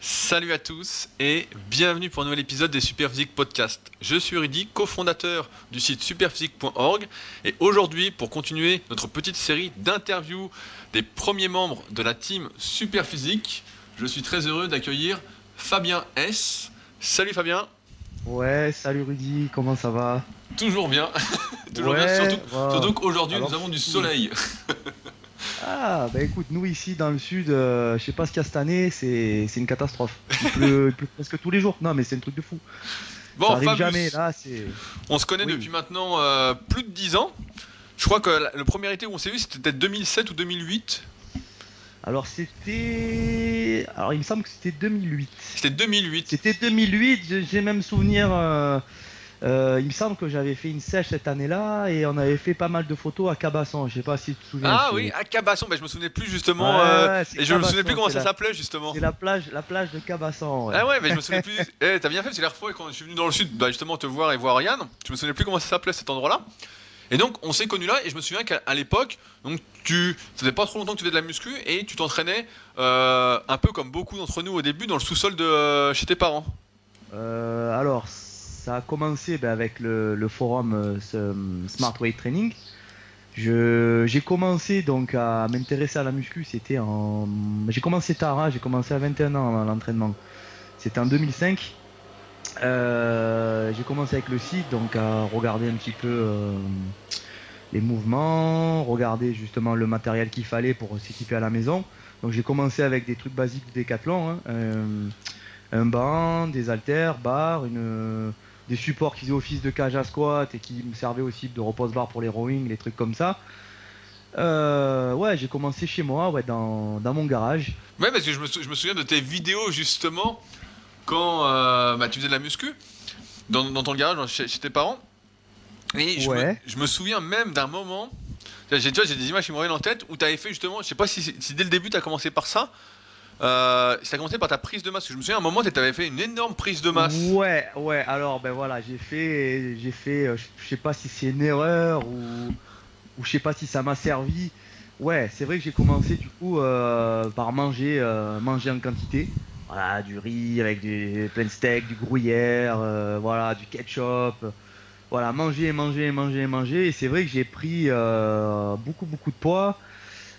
Salut à tous et bienvenue pour un nouvel épisode des Superphysique Podcast. Je suis Rudy, cofondateur du site superphysique.org et aujourd'hui, pour continuer notre petite série d'interviews des premiers membres de la team Superphysique, je suis très heureux d'accueillir Fabien S. Salut Fabien. Ouais, salut Rudy, comment ça va? Toujours bien, toujours bien, surtout, Ouais, surtout bah, qu'aujourd'hui nous alors avons du surtout. soleil. Ah, bah écoute, nous ici dans le sud, je sais pas ce qu'il y a cette année, c'est une catastrophe. Il pleut presque tous les jours. Non, mais c'est un truc de fou. Ça Bon arrive jamais, Fabius, là, c'est. on se connaît Oui. depuis maintenant plus de 10 ans. Je crois que le premier été où on s'est vu c'était peut-être 2007 ou 2008. Alors c'était. Alors il me semble que c'était 2008. C'était 2008. C'était 2008, j'ai même souvenir. Il me semble que j'avais fait une sèche cette année-là et on avait fait pas mal de photos à Cabasson. Je sais pas si tu te souviens. Ah oui, à Cabasson, bah, je me souvenais plus Ouais, justement, ouais, c'est et je me souvenais plus Cabasson, comment ça s'appelait justement. c'est la plage de Cabasson, ouais. Ah ouais, mais je me souvenais plus. Eh, t'as bien fait, parce que la fois quand je suis venu dans le sud, bah justement te voir et voir Yann, je me souvenais plus comment ça s'appelait cet endroit-là. Et donc on s'est connus là, et je me souviens qu'à l'époque, donc ça faisait pas trop longtemps que tu faisais de la muscu, et tu t'entraînais un peu comme beaucoup d'entre nous au début dans le sous-sol de chez tes parents. Alors, ça a commencé avec le forum Smart Weight Training. J'ai commencé donc à m'intéresser à la muscu, j'ai commencé tard, hein, j'ai commencé à 21 ans l'entraînement. C'était en 2005. J'ai commencé avec le site, donc à regarder un petit peu les mouvements, regarder justement le matériel qu'il fallait pour s'équiper à la maison. Donc j'ai commencé avec des trucs basiques de Decathlon, hein, un banc, des haltères, barres, des supports qui faisaient office de cage à squat et qui me servaient aussi de repose-barre pour les rowing, les trucs comme ça. Ouais, j'ai commencé chez moi, ouais, dans mon garage. Ouais, parce que je me souviens de tes vidéos justement quand bah, tu faisais de la muscu dans ton garage chez tes parents. Et Ouais. je me souviens même d'un moment, tu vois, j'ai des images qui me reviennent en tête où tu avais fait justement, je sais pas si dès le début tu as commencé par ça, si tu as commencé par ta prise de masse. Parce que je me souviens à un moment, tu avais fait une énorme prise de masse. Ouais, ouais, alors ben voilà, je sais pas si c'est une erreur ou je sais pas si ça m'a servi. Ouais, c'est vrai que j'ai commencé du coup par manger en quantité. Voilà, du riz avec plein de steaks, du gruyère, voilà, du ketchup. Voilà, manger, manger, manger, manger. Et c'est vrai que j'ai pris beaucoup de poids.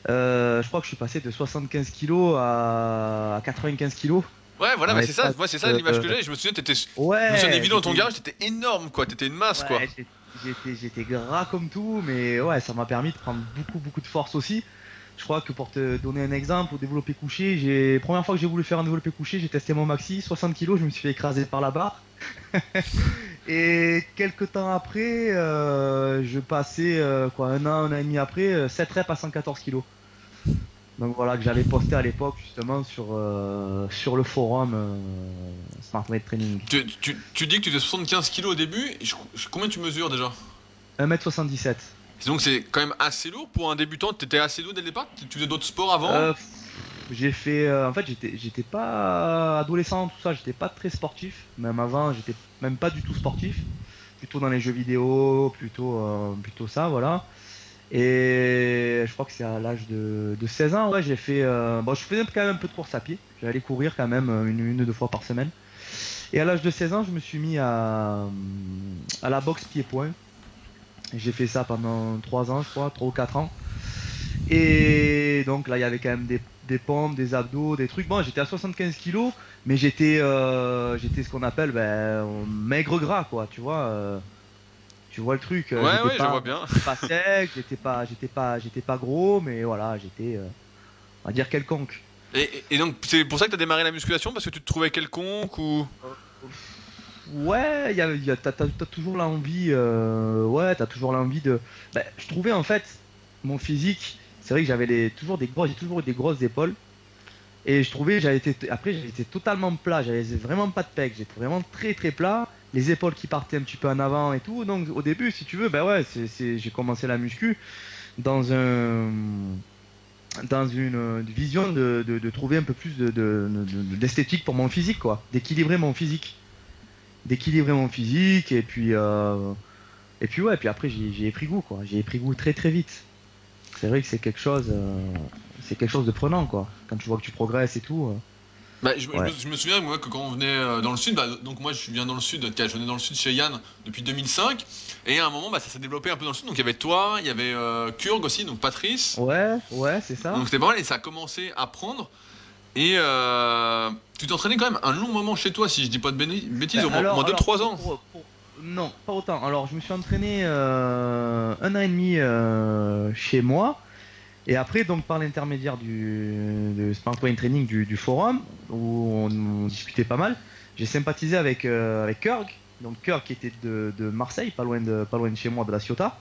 Je crois que je suis passé de 75 kilos à 95 kilos Ouais, voilà, en bah c'est ça, l'espace. moi c'est ça l'image euh, que j'ai. Je me souviens, je me souviens des ouais, vidéos dans ton garage, t'étais énorme quoi, t'étais une masse quoi. ouais, j'étais gras comme tout, mais ouais, ça m'a permis de prendre beaucoup de force aussi. Je crois que pour te donner un exemple, au développé couché, première fois que j'ai voulu faire un développé couché, j'ai testé mon maxi, 60 kilos, je me suis fait écraser par la barre. Et quelques temps après, je passais, un an et demi après, 7 reps à 114 kilos. Donc voilà, que j'avais posté à l'époque justement sur le forum Smart Weight Training. Tu dis que tu faisais 75 kilos au début, et combien tu mesures déjà? 1,77 m. Donc c'est quand même assez lourd pour un débutant, t'étais assez lourd dès le départ? Tu faisais d'autres sports avant? J'ai fait, en fait, j'étais pas adolescent, tout ça, j'étais pas très sportif. Même avant, j'étais même pas du tout sportif. Plutôt dans les jeux vidéo, plutôt ça, voilà. Et je crois que c'est à l'âge de 16 ans, ouais, j'ai fait. Bon, je faisais quand même un peu de course à pied. J'allais courir quand même une ou deux fois par semaine. Et à l'âge de 16 ans, je me suis mis à la boxe pied-point. J'ai fait ça pendant 3 ans, je crois, 3 ou 4 ans. Et donc là, il y avait quand même des pompes, des abdos, des trucs. Bon, j'étais à 75 kilos, mais j'étais ce qu'on appelle maigre gras, quoi. Tu vois le truc. Ouais, ouais, je vois bien. J'étais pas sec, j'étais pas gros, mais voilà, j'étais, on va dire quelconque. Et donc c'est pour ça que t'as démarré la musculation, parce que tu te trouvais quelconque ou... Ouais, t'as toujours l'envie, ouais, t'as toujours l'envie de. Je trouvais en fait mon physique. C'est vrai que j'ai toujours eu des grosses épaules. Et je trouvais, après, j'avais été totalement plat, j'avais vraiment pas de pec, j'étais vraiment très plat, les épaules qui partaient un petit peu en avant et tout. Donc au début, si tu veux, ouais, j'ai commencé la muscu dans dans une vision de trouver un peu plus d'esthétique pour mon physique, quoi, d'équilibrer mon physique et puis ouais, puis après j'y ai pris goût, quoi, j'y ai pris goût très vite. C'est vrai que c'est quelque chose de prenant, quoi. Quand tu vois que tu progresses et tout. Bah, je, Ouais. je me souviens moi, que quand on venait dans le sud, donc moi je viens dans le sud, je venais dans le sud chez Yann depuis 2005, et à un moment ça s'est développé un peu dans le sud, donc il y avait toi, il y avait Kurg aussi, donc Patrice, Ouais, c'est ça. donc c'était pas mal et ça a commencé à prendre, et tu t'entraînais quand même un long moment chez toi, si je dis pas de bêtises, Ben, au moins alors 2-3 ans. non, pas autant. Alors, je me suis entraîné 1 an et demi chez moi. Et après, donc, par l'intermédiaire de Smart Wayne Training du forum, où on discutait pas mal, j'ai sympathisé avec Kirk. Donc, Kirk qui était de Marseille, pas loin de chez moi, de la Ciotat.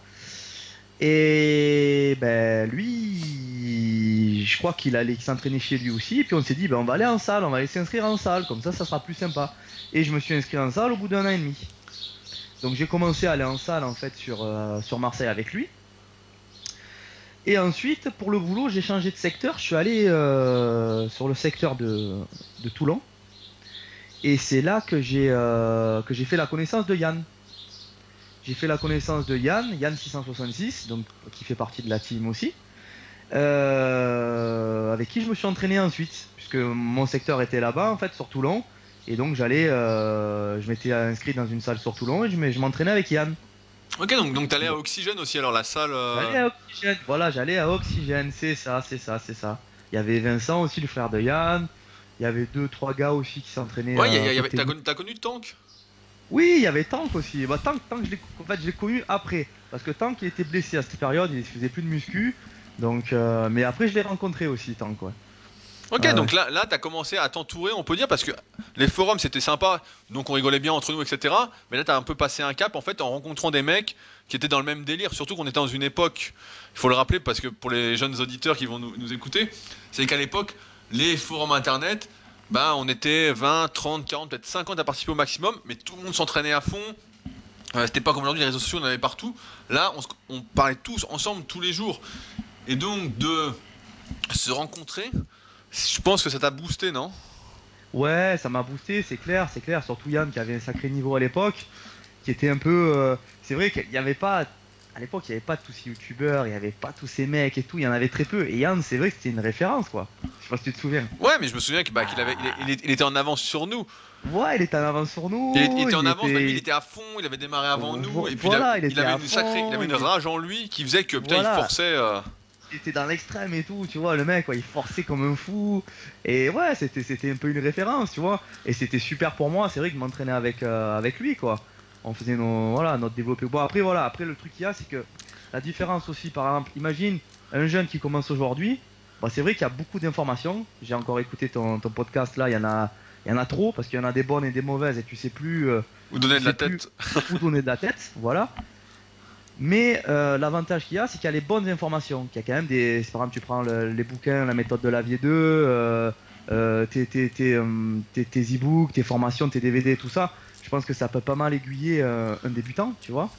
Et ben, lui, je crois qu'il allait s'entraîner chez lui aussi. Et puis, on s'est dit, ben, on va aller en salle, on va aller s'inscrire en salle. Comme ça sera plus sympa. Et je me suis inscrit en salle au bout d'1 an et demi. Donc j'ai commencé à aller en salle en fait sur Marseille avec lui. Et ensuite, pour le boulot, j'ai changé de secteur. Je suis allé sur le secteur de Toulon. Et c'est là que j'ai fait la connaissance de Yann. J'ai fait la connaissance de Yann 666, donc, qui fait partie de la team aussi. Avec qui je me suis entraîné ensuite. Puisque mon secteur était là-bas, en fait, sur Toulon. Et donc je m'étais inscrit dans une salle sur Toulon et je m'entraînais avec Yann. Ok, donc t'allais à Oxygène aussi, alors la salle. J'allais à Oxygène, voilà, j'allais à Oxygène, c'est ça, c'est ça, c'est ça. Il y avait Vincent aussi, le frère de Yann. Il y avait 2, 3 gars aussi qui s'entraînaient Ouais, côté. t'as connu Tank? Oui, il y avait Tank aussi. Bah, Tank en fait, je l'ai connu après. Parce que Tank, il était blessé à cette période, il faisait plus de muscu. Donc, mais après, je l'ai rencontré aussi, Tank, ouais. Ok, Ouais, ouais. donc là t'as commencé à t'entourer, on peut dire, parce que les forums c'était sympa, donc on rigolait bien entre nous, etc. Mais là t'as un peu passé un cap en fait en rencontrant des mecs qui étaient dans le même délire, surtout qu'on était dans une époque, il faut le rappeler parce que pour les jeunes auditeurs qui vont nous écouter, c'est qu'à l'époque, les forums internet, bah on était 20, 30, 40, peut-être 50 à participer au maximum, mais tout le monde s'entraînait à fond. C'était pas comme aujourd'hui, les réseaux sociaux on en avait partout. Là on parlait tous ensemble tous les jours. Et donc de se rencontrer, je pense que ça t'a boosté, non? Ouais, ça m'a boosté, c'est clair, c'est clair. Surtout Yann qui avait un sacré niveau à l'époque, qui était un peu. C'est vrai qu'il n'y avait pas. À l'époque, il n'y avait pas tous ces youtubeurs, il n'y avait pas tous ces mecs et tout, il y en avait très peu. Et Yann, c'est vrai que c'était une référence, quoi. Je sais pas si tu te souviens. Ouais, mais je me souviens qu'il avait, Ah, il était en avance sur nous. ouais, il était en avance sur Il nous, était en il avance, même lui, il était. était à fond, il avait démarré avant nous, et puis Voilà, il il était avait à une sacrée, il fond, avait une rage en lui qui faisait que putain, il Voilà, forçait. il était dans l'extrême et tout, tu vois, le mec, quoi, il forçait comme un fou. Et ouais, c'était un peu une référence, tu vois. Et c'était super pour moi, c'est vrai que je m'entraînais avec lui, quoi. On faisait notre développé. Bon, après, voilà, après, le truc qu'il y a, c'est que la différence aussi, par exemple, imagine un jeune qui commence aujourd'hui, bah, c'est vrai qu'il y a beaucoup d'informations. J'ai encore écouté ton podcast là, il y en a trop, parce qu'il y en a des bonnes et des mauvaises, et tu sais plus, Ou donner tu de la sais plus tête. où donner de la tête, voilà. Mais l'avantage qu'il y a, c'est qu'il y a les bonnes informations. Qu'il y a quand même des. Par exemple, tu prends les bouquins, la méthode de Lavier 2, tes e-books, tes formations, tes DVD, tout ça. Je pense que ça peut pas mal aiguiller un débutant, tu vois.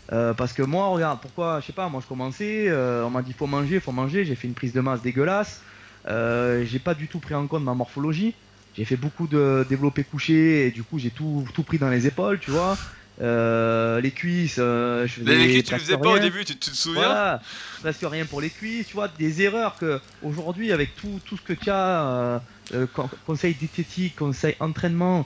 Parce que moi, regarde, pourquoi, je sais pas, moi je commençais, on m'a dit faut manger, j'ai fait une prise de masse dégueulasse, j'ai pas du tout pris en compte ma morphologie, j'ai fait beaucoup de développé couché et du coup j'ai tout pris dans les épaules, tu vois. Les cuisses, je Les faisais écrits, tu le presque faisais pas au rien. début, tu te souviens? Voilà, presque rien pour les cuisses, tu vois, des erreurs que aujourd'hui avec tout ce que tu as, conseil diététique, conseil entraînement,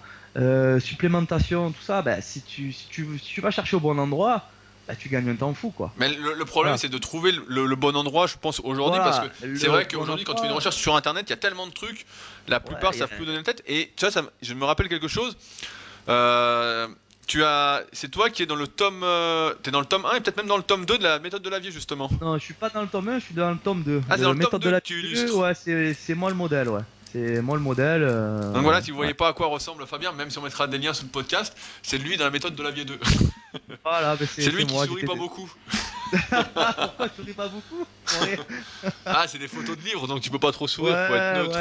supplémentation, tout ça, bah, si tu vas chercher au bon endroit, bah, tu gagnes un temps fou, quoi. Mais le problème, Voilà, c'est de trouver le bon endroit, je pense, aujourd'hui, parce que voilà, c'est le vrai bon qu'aujourd'hui, quand tu fais une endroit, recherche sur Internet, il y a tellement de trucs, la plupart ouais, savent plus donner la tête. Et tu vois, je me rappelle quelque chose. Euh, c'est toi qui es dans le tome, t'es dans le tome 1 et peut-être même dans le tome 2 de la méthode de Lavier, justement. non, je suis pas dans le tome 1, je suis dans le tome 2. Ah, c'est dans Le le tome méthode de 2 que la tu 2, illustres. ouais, c'est moi le modèle, ouais. C'est moi le modèle. Donc voilà, si vous Ouais. voyez pas à quoi ressemble Fabien, même si on mettra des liens sous le podcast, c'est lui dans la méthode de Lavier 2. Voilà, bah, C'est c'est lui qui moi, sourit pas beaucoup. Pourquoi tu ris pas beaucoup? Ouais. Ah, c'est des photos de livres, donc tu peux pas trop sourire, faut être Ouais, neutre.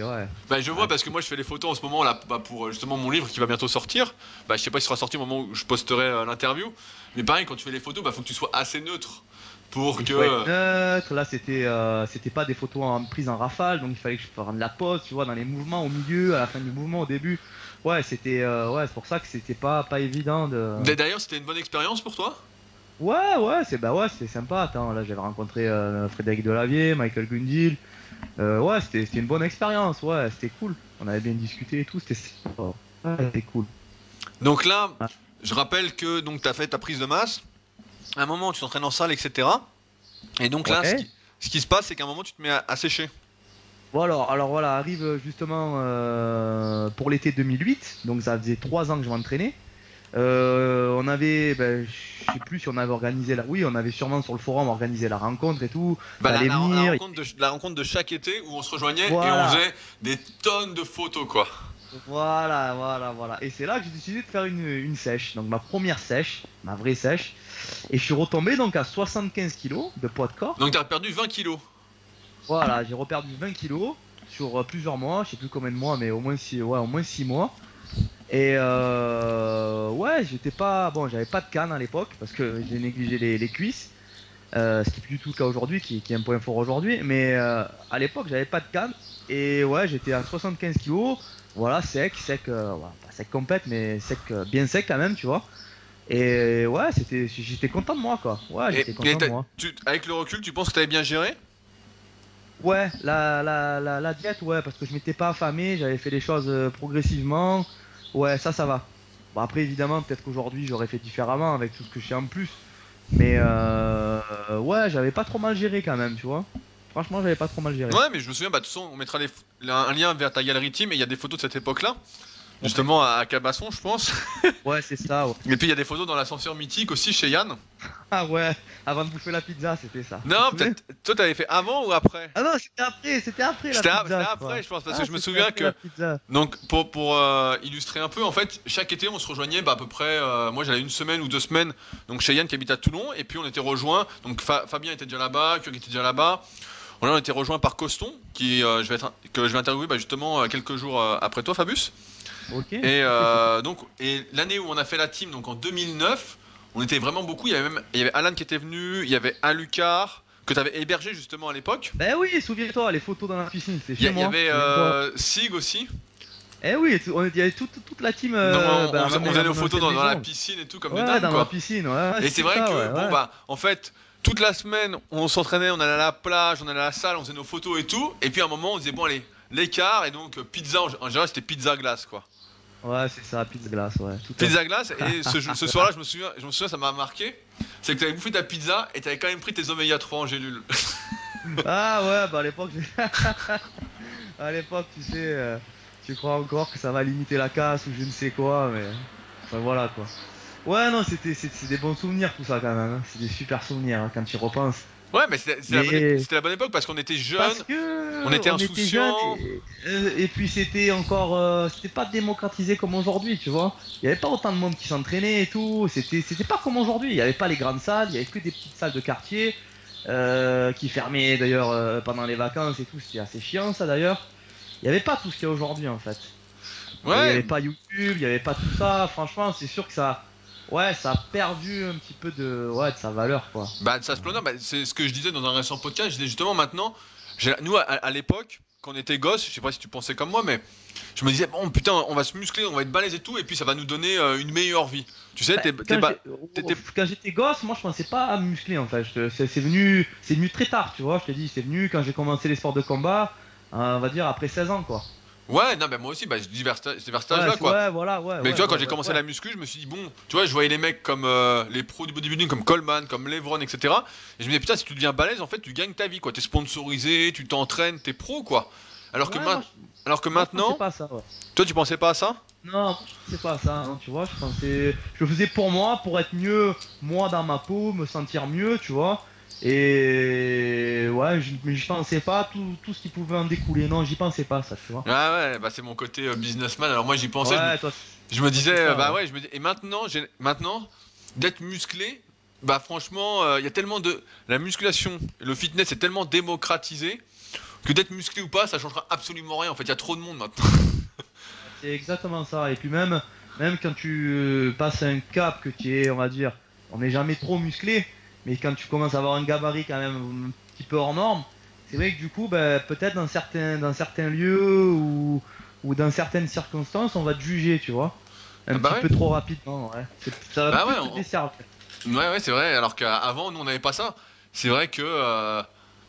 ouais. Bah je vois Ouais, parce que moi je fais les photos en ce moment là bah, pour justement mon livre qui va bientôt sortir. Bah je sais pas s'il sera sorti au moment où je posterai l'interview. Mais pareil quand tu fais les photos, bah faut que tu sois assez neutre pour il que faut être neutre. Là, c'était pas des photos prises en rafale, donc il fallait que je prenne la pause, tu vois, dans les mouvements au milieu, à la fin du mouvement, au début. Ouais, ouais, c'est pour ça que c'était pas évident de. D'ailleurs c'était une bonne expérience pour toi. Ouais, c'était sympa. Attends, là j'avais rencontré Frédéric Delavier, Michael Gundil. Ouais, c'était une bonne expérience. Ouais, c'était cool. On avait bien discuté et tout. C'était sympa. Ouais, c'était cool. Donc là, Ouais. je rappelle que donc tu as fait ta prise de masse. À un moment, tu t'entraînes en salle, etc. Et donc là, Ouais. ce qui se passe, c'est qu'à un moment, tu te mets à sécher. Bon alors voilà, arrive justement pour l'été 2008. Donc ça faisait 3 ans que je m'entraînais. On avait, je sais plus si on avait organisé la. Oui, on avait sûrement sur le forum organisé la rencontre et tout. Bah, Fallait venir. la rencontre de chaque été où on se rejoignait et on Voilà, faisait des tonnes de photos, quoi. voilà. Et c'est là que j'ai décidé de faire une sèche. Donc ma première sèche, ma vraie sèche. Et je suis retombé donc à 75 kilos de poids de corps. Donc t'as perdu 20 kilos. Voilà, j'ai reperdu 20 kilos sur plusieurs mois. Je sais plus combien de mois, mais au moins 6 mois. Et ouais, j'étais pas. Bon, j'avais pas de canne à l'époque parce que j'ai négligé les cuisses. Ce qui est plus du tout le cas aujourd'hui, qui est un point fort aujourd'hui. Mais à l'époque, j'avais pas de canne. Et ouais, j'étais à 75 kilos. Voilà, voilà, pas sec complète, mais sec, bien sec quand même, tu vois. Et ouais, j'étais content de moi, quoi. Ouais, j'étais content de moi. Avec le recul, tu penses que t'avais bien géré? Ouais, la diète, ouais, parce que je m'étais pas affamé, j'avais fait les choses progressivement. Ouais, ça va. Bon, après, évidemment, peut-être qu'aujourd'hui, j'aurais fait différemment avec tout ce que je sais en plus. Mais ouais, j'avais pas trop mal géré quand même, tu vois. Franchement, j'avais pas trop mal géré. Ouais, mais je me souviens, bah, de toute façon, on mettra un lien vers ta galerie team et il y a des photos de cette époque-là. Ouais, Justement à Cabasson, je pense. ouais, c'est ça, ouais. Et puis il y a des photos dans l'ascenseur mythique aussi chez Yann. Ah ouais, avant de bouffer la pizza, c'était ça. Tu te Non, souviens? peut-être. Toi, t'avais fait avant ou après? Ah non, c'était après la C'était pizza, je crois. après, je pense, parce que Ah, je me c'était souviens après que. la pizza. Donc, pour illustrer un peu, en fait, chaque été, on se rejoignait bah, à peu près. Moi, j'allais une semaine ou 2 semaines donc chez Yann qui habite à Toulon, et puis on était rejoints. Donc, Fabien était déjà là-bas, Kurt était déjà là-bas. On était rejoints par Coston, que je vais interviewer bah, justement quelques jours après toi, Fabus. Ok, Et ok. et l'année où on a fait la team, donc en 2009, on était vraiment beaucoup. Il y avait Alan qui était venu, il y avait Alucard que tu avais hébergé justement à l'époque. Ben oui, souviens-toi, les photos dans la piscine, c'est Il chez y moi, avait souviens-toi. Sig aussi. Eh oui, il y avait toute la team Donc on faisait à nos mon photos ancienne dans la maison. piscine et tout comme des Ouais, dingues dans la quoi. piscine, ouais, Et c'est c'est vrai ça, que ouais, bon ouais. bah en fait toute la semaine on s'entraînait, on allait à la plage, on allait à la salle, on faisait nos photos et tout. Et puis à un moment on disait bon allez l'écart et donc pizza en général c'était pizza glace quoi. Ouais, c'est ça, pizza glace, ouais, tout à fait. Pizza glace et ce soir-là je me souviens ça m'a marqué, c'est que t'avais bouffé ta pizza et t'avais quand même pris tes oméga 3 en gélule. Ah ouais, bah à l'époque, à l'époque, tu sais, tu crois encore que ça va limiter la casse ou je ne sais quoi, mais enfin, voilà quoi. Ouais, non, c'est des bons souvenirs tout ça quand même, hein. C'est des super souvenirs hein, quand tu y repenses. Ouais mais Mais c'était la bonne époque parce qu'on était jeunes, parce on que était on était jeunes insouciants. et puis c'était encore, c'était pas démocratisé comme aujourd'hui, tu vois. Il y avait pas autant de monde qui s'entraînait et tout. C'était pas comme aujourd'hui. Il y avait pas les grandes salles, il y avait que des petites salles de quartier qui fermaient d'ailleurs pendant les vacances et tout. C'était assez chiant ça d'ailleurs. Il y avait pas tout ce qu'il y a aujourd'hui en fait. Il y Ouais, avait pas YouTube, il y avait pas tout ça. Franchement, c'est sûr que ouais, ça a perdu un petit peu de sa valeur quoi. bah ça se splendeur, bah, c'est ce que je disais dans un récent podcast. Je disais justement maintenant, nous à l'époque, quand on était gosse, je sais pas si tu pensais comme moi, mais je me disais bon putain, on va se muscler, on va être balèze et tout, et puis ça va nous donner une meilleure vie. Tu sais, Bah, quand t'étais- quand j'étais gosse, moi je pensais pas à me muscler en fait. C'est venu très tard, tu vois. Je te dis, c'est venu quand j'ai commencé les sports de combat, on va dire après 16 ans quoi. Ouais, non, mais moi aussi, bah, je dis c'était vers cet Ouais, âge-là quoi. ouais, voilà, Mais tu vois, quand j'ai ouais, commencé ouais. la muscu, je me suis dit bon, tu vois, je voyais les mecs comme les pros du bodybuilding, comme Coleman, comme Levron, etc. Et je me disais putain, si tu deviens balèze, en fait, tu gagnes ta vie quoi. T'es sponsorisé, tu t'entraînes, t'es pro quoi. Alors que, Ouais, alors que moi je pensais maintenant, pas à ça. Ouais. toi, tu pensais pas à ça? Non, moi, je pensais pas à ça. Hein, tu vois, je le faisais pour moi, pour être mieux, moi dans ma peau, me sentir mieux, tu vois. Et ouais, mais je pensais pas à tout ce qui pouvait en découler. Non, j'y pensais pas ça, tu vois. Ah ouais, bah c'est mon côté businessman. Alors moi j'y pensais, Ouais, toi, je me disais, c'est ça. bah Ouais. ouais, et maintenant, d'être musclé, bah franchement, il y a tellement la musculation, le fitness est tellement démocratisé que d'être musclé ou pas, ça changera absolument rien. En fait, il y a trop de monde maintenant. C'est exactement ça. Et puis même quand tu passes un cap que tu es, on va dire, on n'est jamais trop musclé, mais quand tu commences à avoir un gabarit quand même un petit peu hors norme, c'est vrai que du coup, ben, peut-être dans certains lieux ou dans certaines circonstances, on va te juger, tu vois. Ah Un bah petit ouais, peu trop rapidement, ouais. Ça va bah ouais, plus te desservir. Ouais, c'est vrai, alors qu'avant, nous, on n'avait pas ça. C'est vrai que,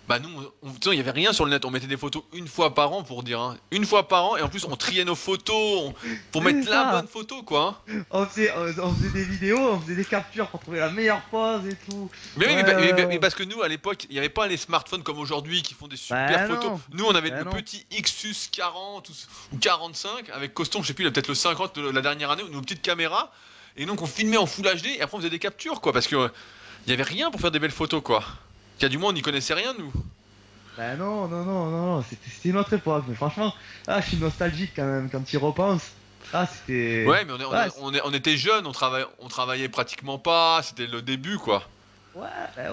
bah, nous, tu sais, il n'y avait rien sur le net. On mettait des photos une fois par an, pour dire, hein. Une fois par an, et en plus, on triait nos photos pour C'est mettre la ça. bonne photo, quoi, hein. On faisait des vidéos, on faisait des captures pour trouver la meilleure pose et tout. Mais oui, Ouais, mais ouais. parce que nous, à l'époque, il n'y avait pas les smartphones comme aujourd'hui qui font des super Bah photos. non, Nous, on avait bah le non. petit Xus 40 ou 45 avec Coston, je sais plus, il a peut-être le 50 de la dernière année, nos petites caméras. Et donc, on filmait en Full HD et après, on faisait des captures, quoi, parce que il y avait rien pour faire des belles photos, quoi. Qu'il y a du moins, on n'y connaissait rien, nous. Bah non, non, non, non, non, c'était une autre époque, mais franchement, je suis nostalgique quand même, quand tu y repenses. C'était. Ouais, mais Ouais, on était jeunes, on travaillait pratiquement pas, c'était le début, quoi. ouais, bah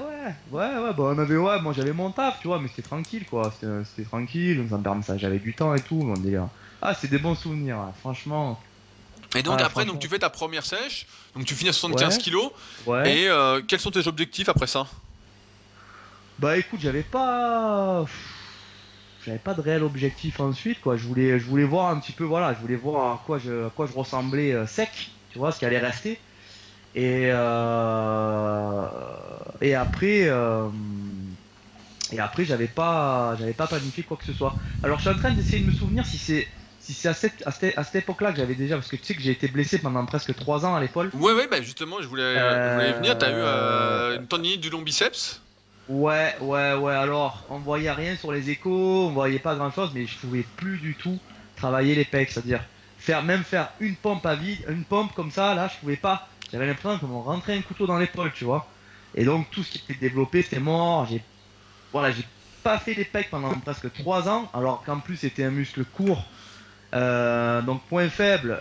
ouais, bah on avait, ouais, moi j'avais mon taf, tu vois, mais c'était tranquille, quoi, c'était tranquille, ça, j'avais du temps et tout, mon délire. C'est des bons souvenirs, franchement. Et donc, après, donc, Franchement, tu fais ta première sèche, donc tu finis à 75 ouais, kilos, ouais. et quels sont tes objectifs après ça? Bah écoute, j'avais pas de réel objectif ensuite, quoi. Je voulais voir un petit peu, voilà, je voulais voir à quoi je ressemblais sec, tu vois, ce qui allait rester. Et euh, et après, euh, et après, j'avais pas planifié quoi que ce soit. Alors, je suis en train d'essayer de me souvenir si c'est à cette époque-là que j'avais déjà, parce que tu sais que j'ai été blessé pendant presque 3 ans à l'épaule. Ouais, bah justement, je voulais y venir. T'as eu Euh, une tendinite du long biceps? Ouais, ouais, ouais. Alors, on voyait rien sur les échos, on voyait pas grand-chose, mais je pouvais plus du tout travailler les pecs, c'est-à-dire même faire une pompe à vide, une pompe comme ça, là, je pouvais pas. J'avais l'impression qu'on me rentrait un couteau dans l'épaule, tu vois. Et donc tout ce qui était développé, c'était mort. J'ai pas fait les pecs pendant presque 3 ans, alors qu'en plus c'était un muscle court. Donc point faible,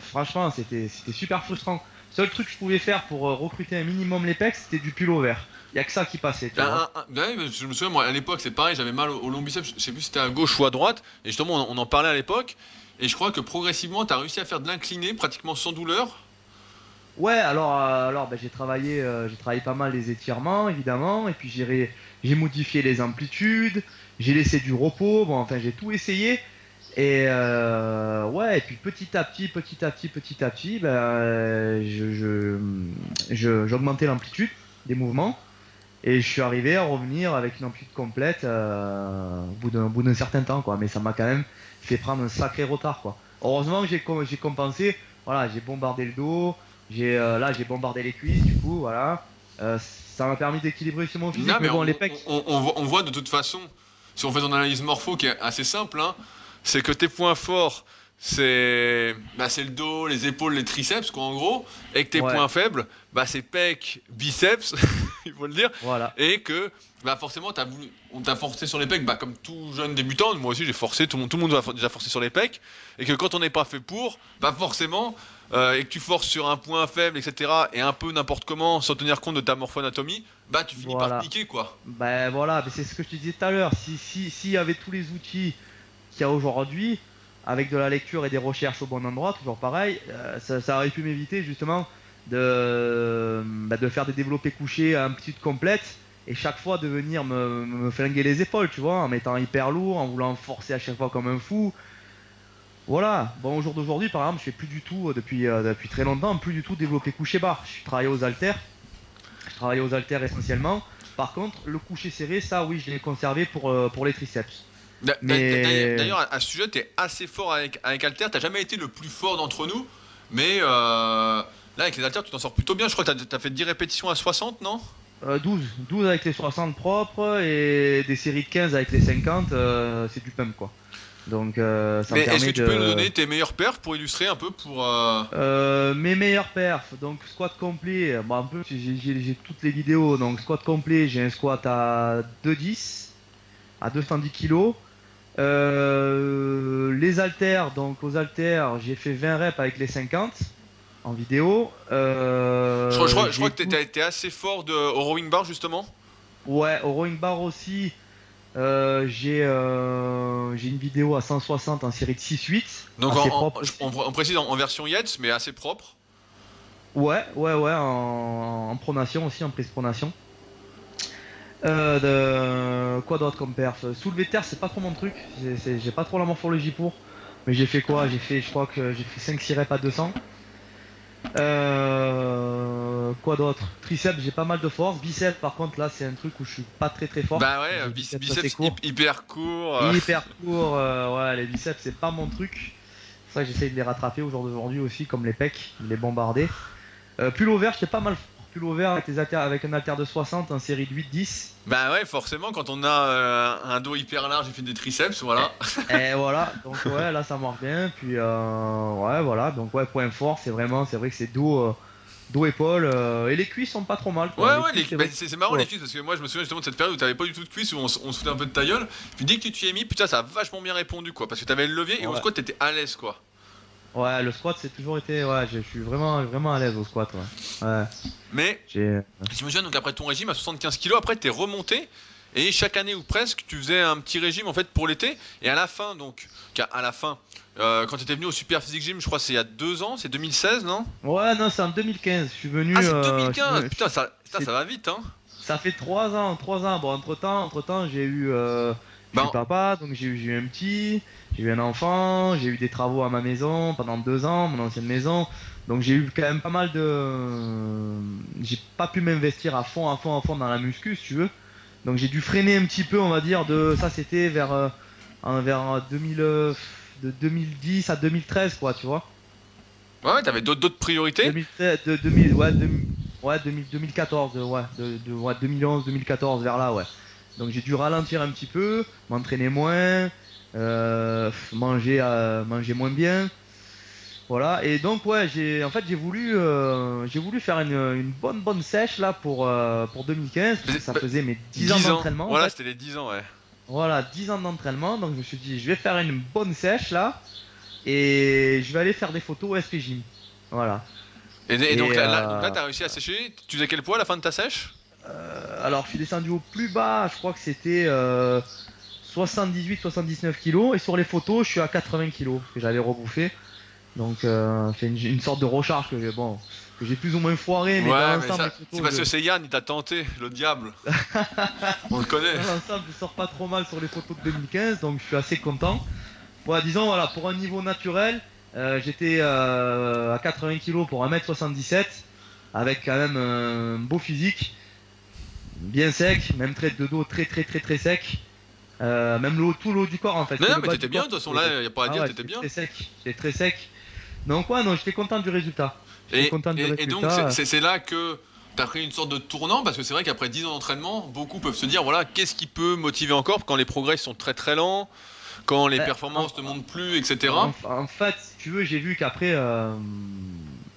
franchement, c'était super frustrant. Seul truc que je pouvais faire pour recruter un minimum les pecs, c'était du pull vert. Il y a que ça qui passait, tu vois. Ouais, mais je me souviens, moi, à l'époque, c'est pareil, j'avais mal au long biceps, je sais plus si c'était à gauche ou à droite, et justement, on en parlait à l'époque, et je crois que progressivement, t'as réussi à faire de l'incliné, pratiquement sans douleur. Ouais, alors bah, j'ai travaillé pas mal les étirements, évidemment, et puis j'ai modifié les amplitudes, j'ai laissé du repos, bon, enfin, j'ai tout essayé. Et ouais, et puis petit à petit, bah, j'augmentais l'amplitude des mouvements, et je suis arrivé à revenir avec une amplitude complète au bout d'un certain temps, quoi. Mais ça m'a quand même fait prendre un sacré retard, quoi. Heureusement que j'ai compensé, voilà, j'ai bombardé le dos, là j'ai bombardé les cuisses, du coup, voilà. Ça m'a permis d'équilibrer sur mon physique, Non, mais mais bon, les pecs. on voit de toute façon, si on fait ton analyse morpho qui est assez simple, hein, c'est que tes points forts, c'est le dos, les épaules, les triceps, quoi, en gros, et que tes Ouais, points faibles, bah, c'est pecs, biceps, il faut le dire, voilà. et que bah, forcément, on t'a forcé sur les pecs, bah, comme tout jeune débutant, moi aussi j'ai forcé, tout le monde a déjà forcé sur les pecs, et que quand on n'est pas fait pour, bah forcément, et que tu forces sur un point faible, etc., et un peu n'importe comment, sans tenir compte de ta morpho-anatomie, bah tu finis par te Voilà. niquer, quoi. Ben voilà, mais c'est ce que je te disais tout à l'heure. S'il y avait tous les outils qu'il y a aujourd'hui, avec de la lecture et des recherches au bon endroit, toujours pareil, ça aurait pu m'éviter justement de faire des développés couchés à amplitude complète et chaque fois de venir me flinguer les épaules, tu vois, en mettant hyper lourd, en voulant forcer à chaque fois comme un fou. Voilà. Bon, au jour d'aujourd'hui, par exemple, je fais plus du tout, depuis très longtemps, plus du tout développé couché barre. Je travaille aux haltères essentiellement. Par contre, le coucher serré, ça oui, je l'ai conservé pour les triceps. Mais D'ailleurs, à ce sujet, t'es assez fort avec Alter, t'as jamais été le plus fort d'entre nous, mais là, avec les haltères, tu t'en sors plutôt bien. Je crois que t'as fait 10 répétitions à 60, non? 12 avec les 60 propres et des séries de 15 avec les 50, c'est du pump quoi. Donc ça me Mais est-ce que permet tu peux nous de. donner tes meilleurs perfs pour illustrer un peu pour... Mes meilleurs perfs, donc squat complet, bon, un peu j'ai toutes les vidéos, donc squat complet, j'ai un squat à 210, à 210 kg. Les haltères, donc aux haltères, j'ai fait 20 reps avec les 50 en vidéo. Je crois J'ai que t'es assez fort au rowing bar, justement. Ouais, au rowing bar aussi, j'ai une vidéo à 160 en série de 6-8, Donc assez propre aussi. on précise en version Yates, mais assez propre. Ouais, ouais, ouais, en pronation aussi, en prise pronation. Quoi d'autre comme perf? Soulevé de terre, c'est pas trop mon truc, j'ai pas trop la morphologie pour. Mais j'ai fait quoi? Je crois que j'ai fait 5-6 reps à 200. Quoi d'autre? Triceps, j'ai pas mal de force. Biceps, par contre, là, c'est un truc où je suis pas très fort. Bah ouais, J'ai biceps hyper court. Hyper court, ouais, les biceps, c'est pas mon truc. C'est ça que j'essaye de les rattraper au jour d'aujourd'hui aussi, comme les pecs, les bombarder. Pull over, j'étais pas mal fort. Pull over avec un haltère de 60 en série de 8-10. Bah ouais, forcément, quand on a un dos hyper large et fait des triceps, voilà. Et voilà, donc ouais, là ça marche bien. Puis ouais, voilà, donc ouais, point fort, c'est vrai que c'est dos, épaule, et les cuisses sont pas trop mal. Quoi. Ouais, Les cuisses, c'est marrant les cuisses parce que moi je me souviens justement de cette période où t'avais pas du tout de cuisses, où on se foutait un peu de ta gueule. Puis dès que tu t'y es mis, putain, ça a vachement bien répondu quoi. Parce que t'avais le levier et au squat t'étais à l'aise quoi. Ouais, le squat c'est toujours été. Ouais, je suis vraiment à l'aise au squat. Ouais. Mais j'imagine donc après ton régime à 75 kg, après t'es remonté. Et chaque année ou presque, tu faisais un petit régime en fait pour l'été. Et à la fin, quand tu étais venu au Super Physique Gym, je crois que c'est il y a 2 ans, c'est 2016, non? Ouais, non, c'est en 2015. Je suis venu. Ah, c'est 2015. Putain, ça va vite, hein. Ça fait 3 ans. Bon, entre temps, j'ai eu. Je suis papa, donc j'ai eu un petit, j'ai eu un enfant, j'ai eu des travaux à ma maison pendant 2 ans, mon ancienne maison. Donc j'ai eu quand même pas mal de. J'ai pas pu m'investir à fond dans la muscu, si tu veux. Donc j'ai dû freiner un petit peu, on va dire, ça c'était vers 2000, de 2010 à 2013 quoi, tu vois. Ouais, t'avais d'autres priorités. 2014, 2011, 2014 vers là, ouais. Donc j'ai dû ralentir un petit peu, m'entraîner moins, manger moins bien. Voilà, et donc ouais, j'ai voulu faire une bonne sèche là pour 2015, parce que ça faisait mes 10 ans d'entraînement. Voilà, en fait. C'était les 10 ans, ouais. Voilà, 10 ans d'entraînement, donc je me suis dit, je vais faire une bonne sèche là, et je vais aller faire des photos au SP Gym. Voilà. Et donc là, t'as réussi à sécher. Tu faisais quel poids à la fin de ta sèche? Alors, je suis descendu au plus bas, je crois que c'était 78-79 kg, et sur les photos, je suis à 80 kg, parce que j'avais rebouffé. Donc c'est une sorte de recharge que j'ai plus ou moins foiré, mais dans l'ensemble, c'est parce que c'est Yann, il t'a tenté, le diable. On le connaît. Dans l'ensemble, je sors pas trop mal sur les photos de 2015, donc je suis assez content. Ouais, disons, voilà, pour un niveau naturel, j'étais à 80 kg pour 1m77, avec quand même un beau physique, bien sec, même trait de dos très sec. Même tout le haut du corps en fait. Non, mais t'étais bien, de toute façon là, y a pas à dire, t'étais bien. J'étais très sec. Donc ouais, non, j'étais content du résultat. Et donc c'est là que t'as pris une sorte de tournant, parce que c'est vrai qu'après 10 ans d'entraînement, beaucoup peuvent se dire, voilà, qu'est-ce qui peut motiver encore quand les progrès sont très lents, quand les performances ne montent plus, etc. En fait, si tu veux, j'ai vu qu'après,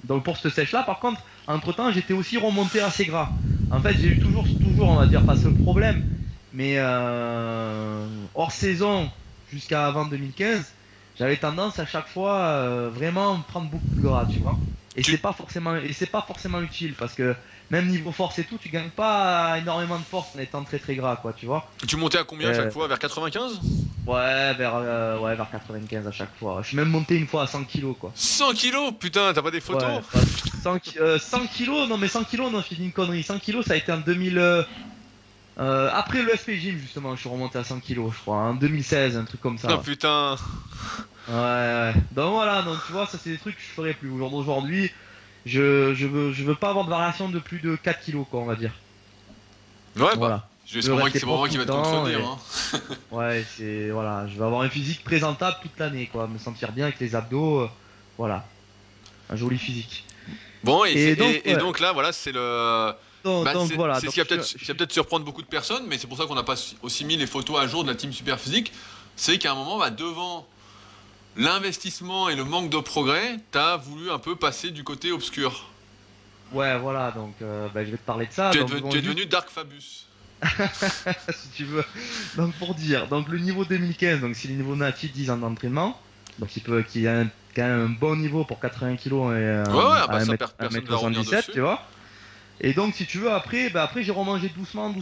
donc pour cette sèche là, par contre, entre temps, j'étais aussi remonté assez gras. En fait, j'ai eu toujours, on va dire, pas ce problème, mais hors saison jusqu'à avant 2015, j'avais tendance à chaque fois vraiment prendre beaucoup de gras, tu vois. Et c'est pas forcément utile, parce que même niveau force et tout, tu gagnes pas énormément de force en étant très gras, quoi, tu vois. Et tu montais à combien à chaque fois? Vers 95? Ouais, vers 95 à chaque fois. Je suis même monté une fois à 100 kg, quoi. 100 kg? Putain, t'as pas des photos? Ouais, 100 kg, non mais 100 kg, non, je dis une connerie. 100 kg, ça a été en 2000. Après le SP Gym, justement, je suis remonté à 100 kg, je crois, en 2016, un truc comme ça. Oh putain. Ouais. Donc voilà, donc tu vois, ça c'est des trucs que je ferais plus. Aujourd'hui, je veux pas avoir de variation de plus de 4 kg, quoi, on va dire. Ouais, voilà. Bah, c'est pas moi qui va te contredire. Hein. Ouais, voilà, je vais avoir un physique présentable toute l'année, quoi, me sentir bien avec les abdos, voilà. Un joli physique. Bon, et donc là, voilà, c'est le. Voilà. C'est ce qui va peut-être surprendre beaucoup de personnes, mais c'est pour ça qu'on n'a pas aussi mis les photos à jour de la team Super Physique. C'est qu'à un moment, devant l'investissement et le manque de progrès, t'as voulu un peu passer du côté obscur. Ouais, voilà, donc je vais te parler de ça. Tu es devenu Dark Fabus. Si tu veux. Donc pour dire, donc le niveau 2015, donc c'est le niveau natif 10 ans d'entraînement, donc qui a quand même un bon niveau pour 80 kg et à 1m77, tu vois. Et donc si tu veux, après j'ai remangé doucement.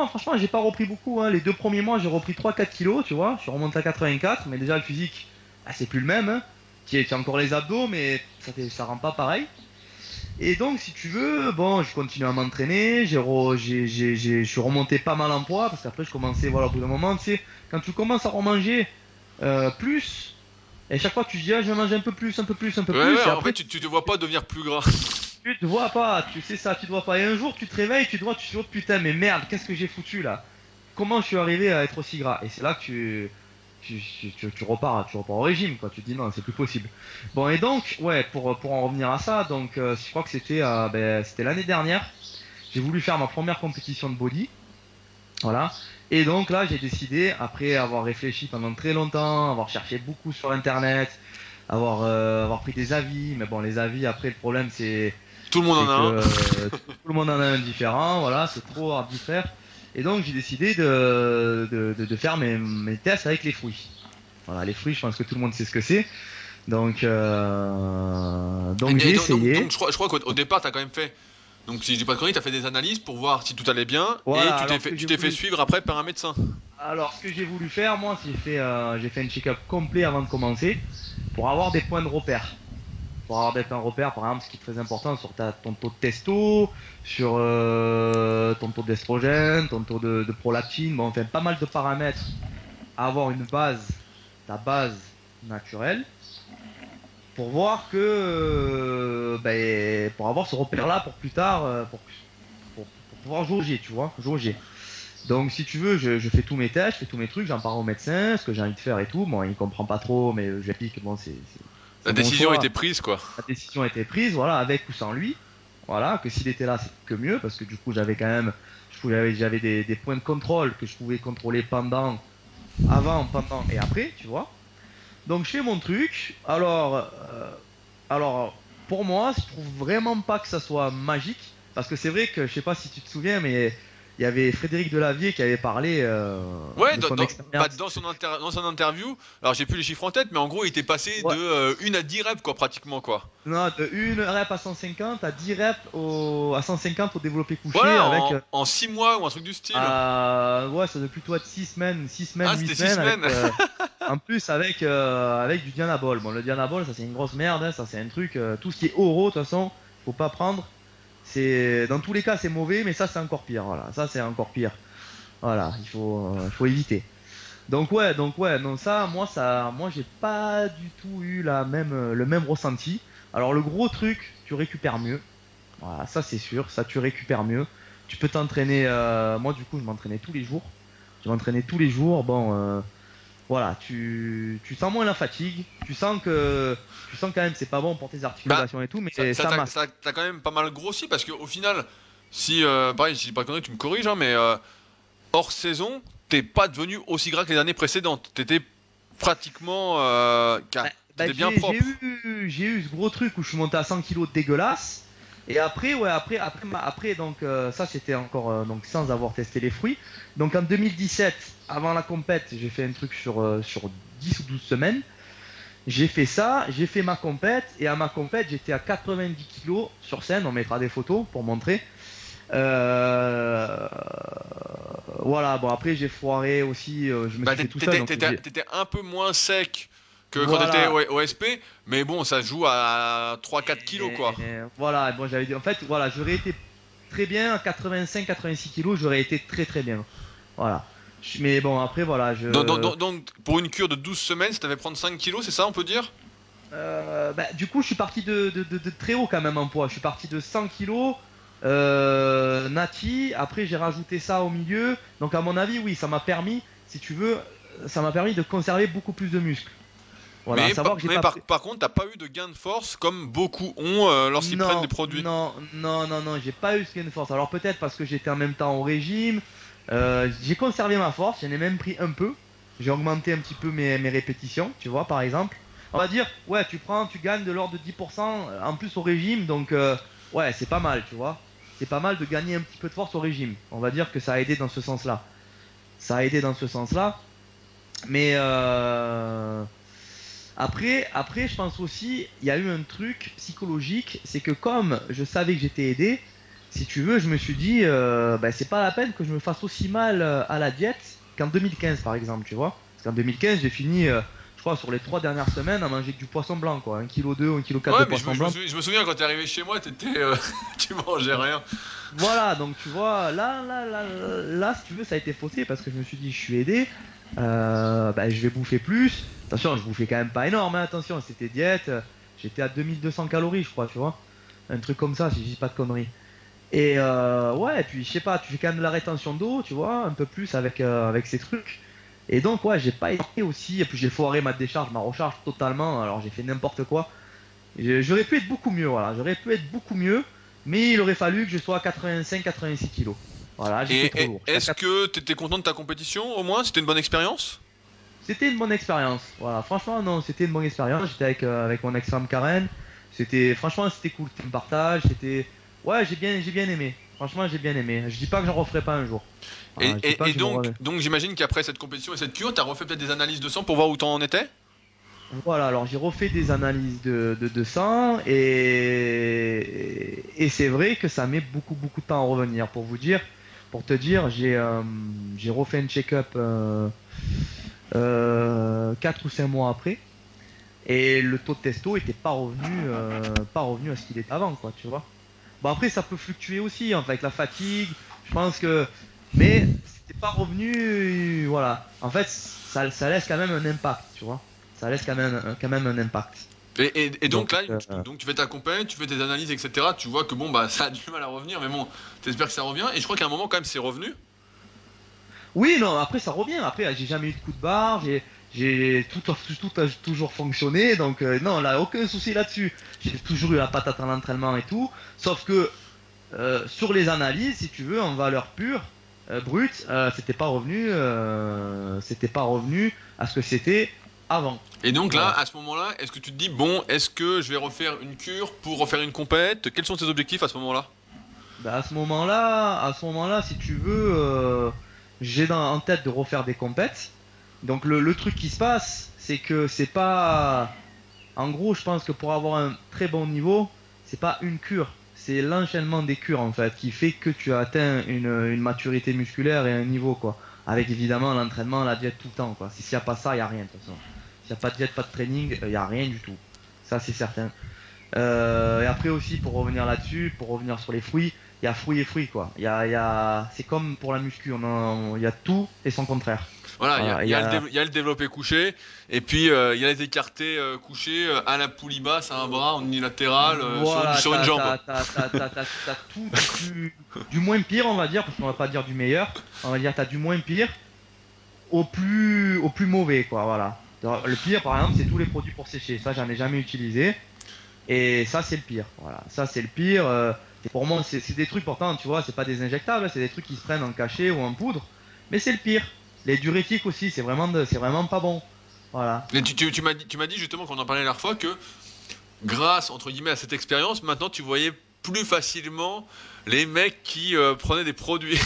Franchement, j'ai pas repris beaucoup, hein. Les 2 premiers mois, j'ai repris 3-4 kg, tu vois. Je suis remonté à 84, mais déjà le physique, c'est plus le même, hein. Tu as encore les abdos, mais ça rend pas pareil. Et donc si tu veux, je continue à m'entraîner, je suis remonté pas mal en poids, parce qu'après je commençais, voilà, au bout d'un moment, tu sais, quand tu commences à remanger plus, et chaque fois tu te dis, je vais manger un peu plus, ouais, et après tu te vois pas devenir plus gras. Tu te vois pas, tu sais ça, tu te vois pas. Et un jour, tu te réveilles, tu te dis, oh putain, mais merde, qu'est-ce que j'ai foutu là? Comment je suis arrivé à être aussi gras? Et c'est là que tu repars au régime, quoi. Tu te dis non, c'est plus possible. Bon, et donc, ouais, pour en revenir à ça, donc, je crois que c'était l'année dernière. J'ai voulu faire ma première compétition de body. Voilà. Et donc là, j'ai décidé, après avoir réfléchi pendant très longtemps, avoir cherché beaucoup sur Internet, avoir pris des avis. Mais bon, les avis, après, le problème, Tout le monde c'est en a que un. tout le monde en a un différent. Voilà, c'est trop arbitraire. Et donc, j'ai décidé de faire mes tests avec les fruits. Voilà, les fruits, je pense que tout le monde sait ce que c'est. Donc, j'ai essayé. Donc, je crois qu'au départ, t'as quand même fait. Donc, si je dis pas de conneries, t'as fait des analyses pour voir si tout allait bien et Voilà, tu t'es fait suivre après par un médecin. alors, ce que j'ai voulu faire, moi, j'ai fait un check-up complet avant de commencer pour avoir des points de repère. Pour avoir des points de repère, par exemple, ce qui est très important sur ton taux de testo, sur ton taux d'estrogène, ton taux de prolactine, bon, enfin, pas mal de paramètres à avoir ta base naturelle, pour voir que, pour avoir ce repère-là pour plus tard, pour pouvoir jauger, tu vois, jauger. Donc si tu veux, je fais tous mes tests, je fais tous mes trucs, j'en parle au médecin, ce que j'ai envie de faire et tout. Bon, il comprend pas trop, mais je lui explique que bon, La c'est mon décision a choix. été prise, quoi. La décision a été prise, voilà, avec ou sans lui. Voilà, que s'il était là, c'est que mieux, parce que du coup, j'avais quand même, j'avais des points de contrôle que je pouvais contrôler avant, pendant et après, tu vois. Donc je fais mon truc. Alors, pour moi, je trouve vraiment pas que ça soit magique, parce que c'est vrai que je sais pas si tu te souviens, mais il y avait Frédéric Delavier qui avait parlé Ouais, de son expérience. dans son interview, alors j'ai plus les chiffres en tête, mais en gros, il était passé Ouais, de 1 à 10 reps, quoi, pratiquement, quoi. non, de 1 rep à 150 à 10 reps à 150 au développé couché Voilà, avec en 6 mois ou un truc du style. ouais, ça doit plutôt être 6 semaines, Ah, 8 c'était 6 semaines avec semaines. en plus avec du Dianabol. Bon, le Dianabol, ça c'est une grosse merde, hein, ça c'est un truc tout ce qui est oro de toute façon, faut pas prendre. C'est dans tous les cas, c'est mauvais, mais ça c'est encore pire, voilà. Ça c'est encore pire. Voilà, il faut éviter. Donc ouais, non moi j'ai pas du tout eu le même ressenti. Alors le gros truc, tu récupères mieux. Voilà, ça c'est sûr, ça tu récupères mieux. Tu peux t'entraîner. Moi du coup, je m'entraînais tous les jours. Je m'entraînais tous les jours. Bon, voilà, tu sens moins la fatigue. Tu sens quand même c'est pas bon pour tes Bah, articulations et tout, mais ça masse. t'as quand même pas mal grossi parce qu'au final, si, pareil, si je dis pas de conneries, tu me corriges, hein, mais hors saison, t'es pas devenu aussi gras que les années précédentes. T'étais pratiquement. Bah, T'étais bien j'ai propre. eu ce gros truc où je suis monté à 100 kilos dégueulasse. Et après, ouais, après donc ça c'était encore donc sans avoir testé les fruits. Donc en 2017, avant la compète, j'ai fait un truc sur 10 ou 12 semaines. J'ai fait ça, j'ai fait ma compète et à ma compète j'étais à 90 kilos sur scène. On mettra des photos pour montrer. Euh, voilà, bon après j'ai foiré aussi, je me Bah, suis fait tout seul. Donc t'étais un peu moins sec que quand t'étais voilà. au SP, mais bon, ça se joue à 3-4 kilos, quoi. Voilà, bon, j'avais dit, en fait, voilà, j'aurais été très bien à 85-86 kilos, j'aurais été très très bien. Voilà. Mais bon, après, voilà, Donc, pour une cure de 12 semaines, ça t'avait prendre 5 kilos, c'est ça, on peut dire? du coup, je suis parti de très haut quand même en poids. Je suis parti de 100 kilos, nati. Après, j'ai rajouté ça au milieu. Donc, à mon avis, oui, ça m'a permis, si tu veux, ça m'a permis de conserver beaucoup plus de muscles. Voilà, à savoir que j'ai Mais pas pris. par contre, t'as pas eu de gain de force comme beaucoup ont lorsqu'ils prennent des Non, produits. non, non, non, non, j'ai pas eu ce gain de force. Alors peut-être parce que j'étais en même temps au régime. J'ai conservé ma force, j'en ai même pris un peu. J'ai augmenté un petit peu mes répétitions, tu vois, par exemple. On va dire, ouais, tu gagnes de l'ordre de 10% en plus au régime, donc ouais, c'est pas mal, tu vois. C'est pas mal de gagner un petit peu de force au régime. On va dire que ça a aidé dans ce sens-là. Ça a aidé dans ce sens-là. Mais après, je pense aussi, il y a eu un truc psychologique, c'est que comme je savais que j'étais aidé, si tu veux, je me suis dit, c'est pas la peine que je me fasse aussi mal à la diète qu'en 2015 par exemple, tu vois. Parce qu'en 2015, j'ai fini, je crois, sur les 3 dernières semaines à manger que du poisson blanc, quoi. 1,2 kg ou 1,4 kg de Ouais, mais poisson blanc. je me souviens quand t'es arrivé chez moi, tu mangeais rien. Voilà, donc tu vois, là, si tu veux, ça a été faussé parce que je me suis dit, je suis aidé, je vais bouffer plus. Attention, je bouffais quand même pas énorme, hein, attention, c'était diète, j'étais à 2200 calories, je crois, tu vois. un truc comme ça si je dis pas de conneries. Et ouais, et puis je sais pas, tu fais quand même de la rétention d'eau, tu vois, un peu plus avec ces trucs. Et donc ouais, j'ai pas été aussi, et puis j'ai foiré ma décharge, ma recharge totalement, alors j'ai fait n'importe quoi. J'aurais pu être beaucoup mieux, voilà, j'aurais pu être beaucoup mieux, mais il aurait fallu que je sois à 85-86 kilos. Voilà, j'étais trop lourd. Est-ce que tu étais content de ta compétition au moins? C'était une bonne expérience? C'était une bonne expérience, voilà, franchement non, c'était une bonne expérience, j'étais avec mon ex-femme Karen, franchement c'était cool, c'était un partage, ouais, j'ai bien aimé, franchement j'ai bien aimé, je dis pas que j'en referai pas un jour. Voilà, je dis pas Et que je me donc, remets. donc j'imagine qu'après cette compétition et cette cure, t'as refait peut-être des analyses de sang pour voir où t'en étais? Voilà, alors j'ai refait des analyses de sang et c'est vrai que ça met beaucoup de temps à revenir. Pour te dire, j'ai refait un check-up 4 ou 5 mois après et le taux de testo était pas revenu à ce qu'il était avant, quoi, tu vois. Bon après ça peut fluctuer aussi hein, avec la fatigue, je pense que, mais c'était pas revenu, voilà. En fait, ça laisse quand même un impact, tu vois. Ça laisse quand même un impact. Et Donc, donc là, donc tu fais ta compète, tu fais tes analyses, etc. Tu vois que bon, bah ça a du mal à revenir, mais bon, t'espères que ça revient. Et je crois qu'à un moment, quand même, c'est revenu. oui, non, après ça revient. Après, j'ai jamais eu de coup de barre, tout a toujours fonctionné, donc non, là, aucun souci là-dessus. J'ai toujours eu la patate à l'entraînement et tout, sauf que sur les analyses, si tu veux, en valeur pure, brute, c'était pas revenu à ce que c'était avant. Et donc là, Voilà. à ce moment-là, est-ce que tu te dis, bon, est-ce que je vais refaire une cure pour refaire une compète? Quels sont tes objectifs à ce moment-là? Bah, à ce moment-là, si tu veux, en tête de refaire des compètes. Donc le truc qui se passe, c'est que c'est pas, en gros, je pense que pour avoir un très bon niveau, c'est pas une cure, c'est l'enchaînement des cures en fait qui fait que tu as atteint une maturité musculaire et un niveau quoi. Avec évidemment l'entraînement, la diète tout le temps quoi. S'il n'y a pas ça, il n'y a rien de toute façon. S'il n'y a pas de diète, pas de training, il n'y a rien du tout. Ça c'est certain. Et après aussi, pour revenir là-dessus, pour revenir sur les fruits, il y a fruits et fruits quoi. C'est comme pour la muscu, il y a tout et son contraire. Voilà, Voilà, il y a le développé couché, et puis il y a les écartés couchés à la poulie basse, à un bras en unilatéral voilà, sur une jambe. t'as tout du moins pire, on va dire, parce qu'on va pas dire du meilleur. On va dire t'as du moins pire au plus mauvais quoi. Voilà. Le pire, par exemple, c'est tous les produits pour sécher. Ça, j'en ai jamais utilisé. Et ça, c'est le pire. Voilà, ça, c'est le pire. Et pour moi, c'est des trucs pourtant, tu vois, c'est pas des injectables, c'est des trucs qui se prennent en cachet ou en poudre. Mais c'est le pire. Les diurétiques aussi, c'est vraiment pas bon. Voilà. Mais tu m'as dit justement qu'on en parlait la dernière fois que grâce entre guillemets à cette expérience, maintenant tu voyais plus facilement les mecs qui prenaient des produits.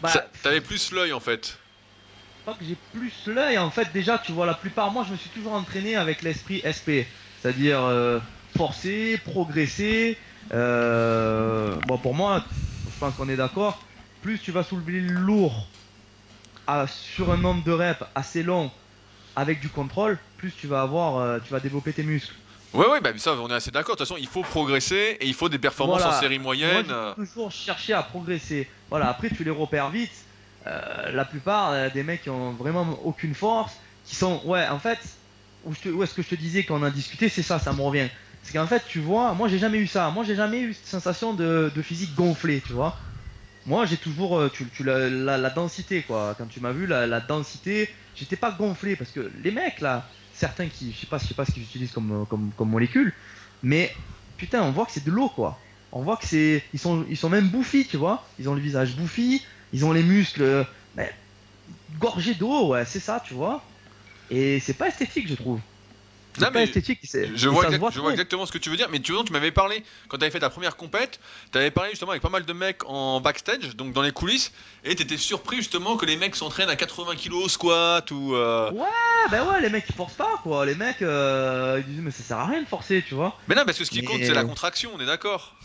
Bah, T'avais plus l'œil en fait. pas que j'ai plus l'œil. En fait, déjà, tu vois, la plupart, moi, je me suis toujours entraîné avec l'esprit SP. C'est-à-dire forcer, progresser. Bon, pour moi, je pense qu'on est d'accord. Plus tu vas soulever lourd sur un nombre de reps assez long avec du contrôle, plus tu vas développer tes muscles. Ouais, bah ça, on est assez d'accord. De toute façon, il faut progresser et il faut des performances en Voilà. série Moi, moyenne. j'ai toujours cherché à progresser. Voilà. Après, tu les repères vite. La plupart des mecs qui ont vraiment aucune force, qui sont, ouais, en fait, où est-ce que je te disais quand on a discuté, c'est ça me revient. C'est qu'en fait, tu vois, moi j'ai jamais eu ça. Moi j'ai jamais eu cette sensation de physique gonflée, tu vois. Moi j'ai toujours, la densité, quoi. Quand tu m'as vu, la densité, j'étais pas gonflé parce que les mecs là, certains qui, je sais pas ce qu'ils utilisent comme molécule, mais putain, on voit que c'est de l'eau, quoi. On voit que ils sont même bouffis, tu vois. Ils ont le visage bouffi, ils ont les muscles ben, gorgés d'eau, ouais, c'est ça, tu vois. Et c'est pas esthétique, je trouve. Non C'est pas mais esthétique, je et vois, ça se voit je vois trop. exactement ce que tu veux dire, mais tu m'avais parlé, quand tu avais fait ta première compète, tu avais parlé justement avec pas mal de mecs en backstage, donc dans les coulisses, et tu étais surpris justement que les mecs s'entraînent à 80 kilos au squat ou... Ouais, ben ouais, les mecs ils forcent pas, quoi. Les mecs, ils disent, mais ça sert à rien de forcer, tu vois. Mais non, parce que ce qui compte c'est la Mais contraction, on est d'accord.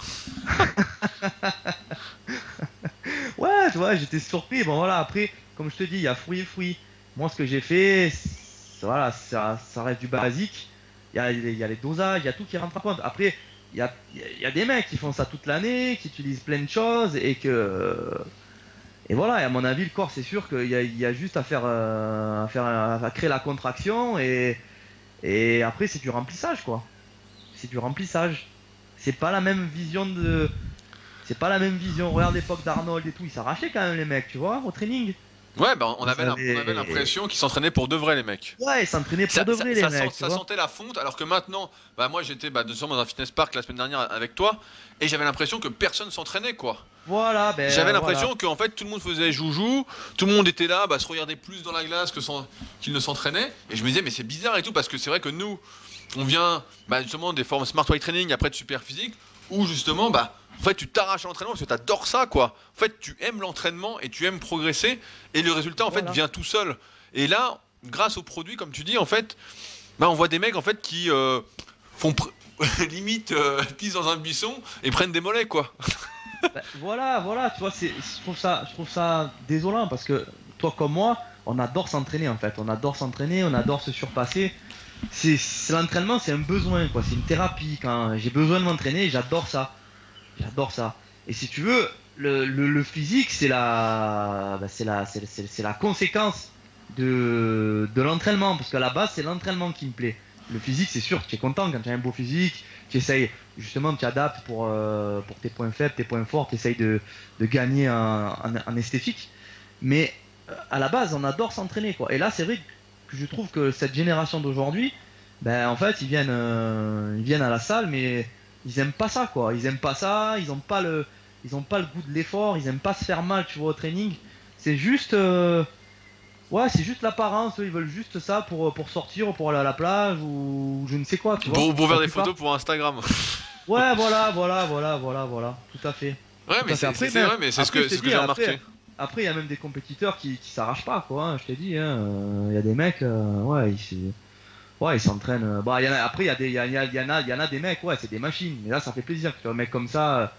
ouais, tu vois, j'étais surpris. Bon, voilà, après, comme je te dis, il y a fruits et fruits. Moi, ce que j'ai fait, voilà, ça reste du basique. Il y a les dosages, il y a tout qui rentre en compte. Après, il y a des mecs qui font ça toute l'année, qui utilisent plein de choses et voilà, et à mon avis, le corps, c'est sûr il y a juste à créer la contraction et après, c'est du remplissage, quoi. C'est du remplissage. c'est pas la même vision de. C'est pas la même vision. Regarde l'époque d'Arnold et tout, ils s'arrachaient quand même les mecs, tu vois, au training. Ouais, bah on Ils avait avaient- l'impression qu'ils s'entraînaient pour de vrai, les mecs. Ouais, ils s'entraînaient pour de vrai les mecs, tu Ça vois. sentait la fonte, alors que maintenant, bah moi j'étais dans un fitness park la semaine dernière avec toi, et j'avais l'impression que personne s'entraînait, quoi. Voilà, J'avais voilà. l'impression qu'en fait tout le monde faisait joujou, tout le monde était là, bah, se regardait plus dans la glace qu'il ne s'entraînait, et je me disais mais c'est bizarre et tout, parce que c'est vrai que nous, on vient bah, justement des formes Smart Weight Training après de Super Physique, où justement bah en fait tu t'arraches à l'entraînement parce que t'adores ça, quoi. En fait tu aimes l'entraînement et tu aimes progresser, et le résultat en fait Voilà. vient tout seul. Et là, grâce aux produits comme tu dis, en fait, bah on voit des mecs en fait qui font limite pissent dans un buisson et prennent des mollets, quoi. Voilà, tu vois, je trouve ça désolant parce que toi comme moi, on adore s'entraîner en fait. On adore s'entraîner, on adore se surpasser. L'entraînement, c'est un besoin, quoi. C'est une thérapie. Quand j'ai besoin de m'entraîner, j'adore ça. J'adore ça. Et si tu veux, le physique, c'est la conséquence de l'entraînement. Parce qu'à la base, c'est l'entraînement qui me plaît. Le physique, c'est sûr, tu es content quand tu as un beau physique. Tu essayes, justement, tu adaptes pour tes points faibles, tes points forts. Tu essayes de gagner en esthétique. Mais à la base, on adore s'entraîner, quoi. Et là, c'est vrai que je trouve que cette génération d'aujourd'hui, ben, en fait, ils viennent à la salle, mais ils aiment pas ça, quoi. Ils aiment pas ça, ils ont pas le goût de l'effort, ils aiment pas se faire mal, tu vois, au training. C'est juste, ouais, c'est juste l'apparence, eux, ils veulent juste ça pour sortir, ou pour aller à la plage, ou je ne sais quoi, tu vois. Pour La faire des plupart. photos pour Instagram. Ouais, voilà, tout à fait. Ouais, Tout mais à fait. Après, c'est même, vrai, mais c'est après, je te ce que dis, j'ai remarqué. après, il y a même des compétiteurs qui s'arrachent pas, quoi, hein, je t'ai dit, hein. Il y a des mecs, ouais, ouais, ils s'entraînent. Bah, après, il y en a des mecs, ouais, c'est des machines. Mais là, ça fait plaisir. Tu vois, un mec comme ça,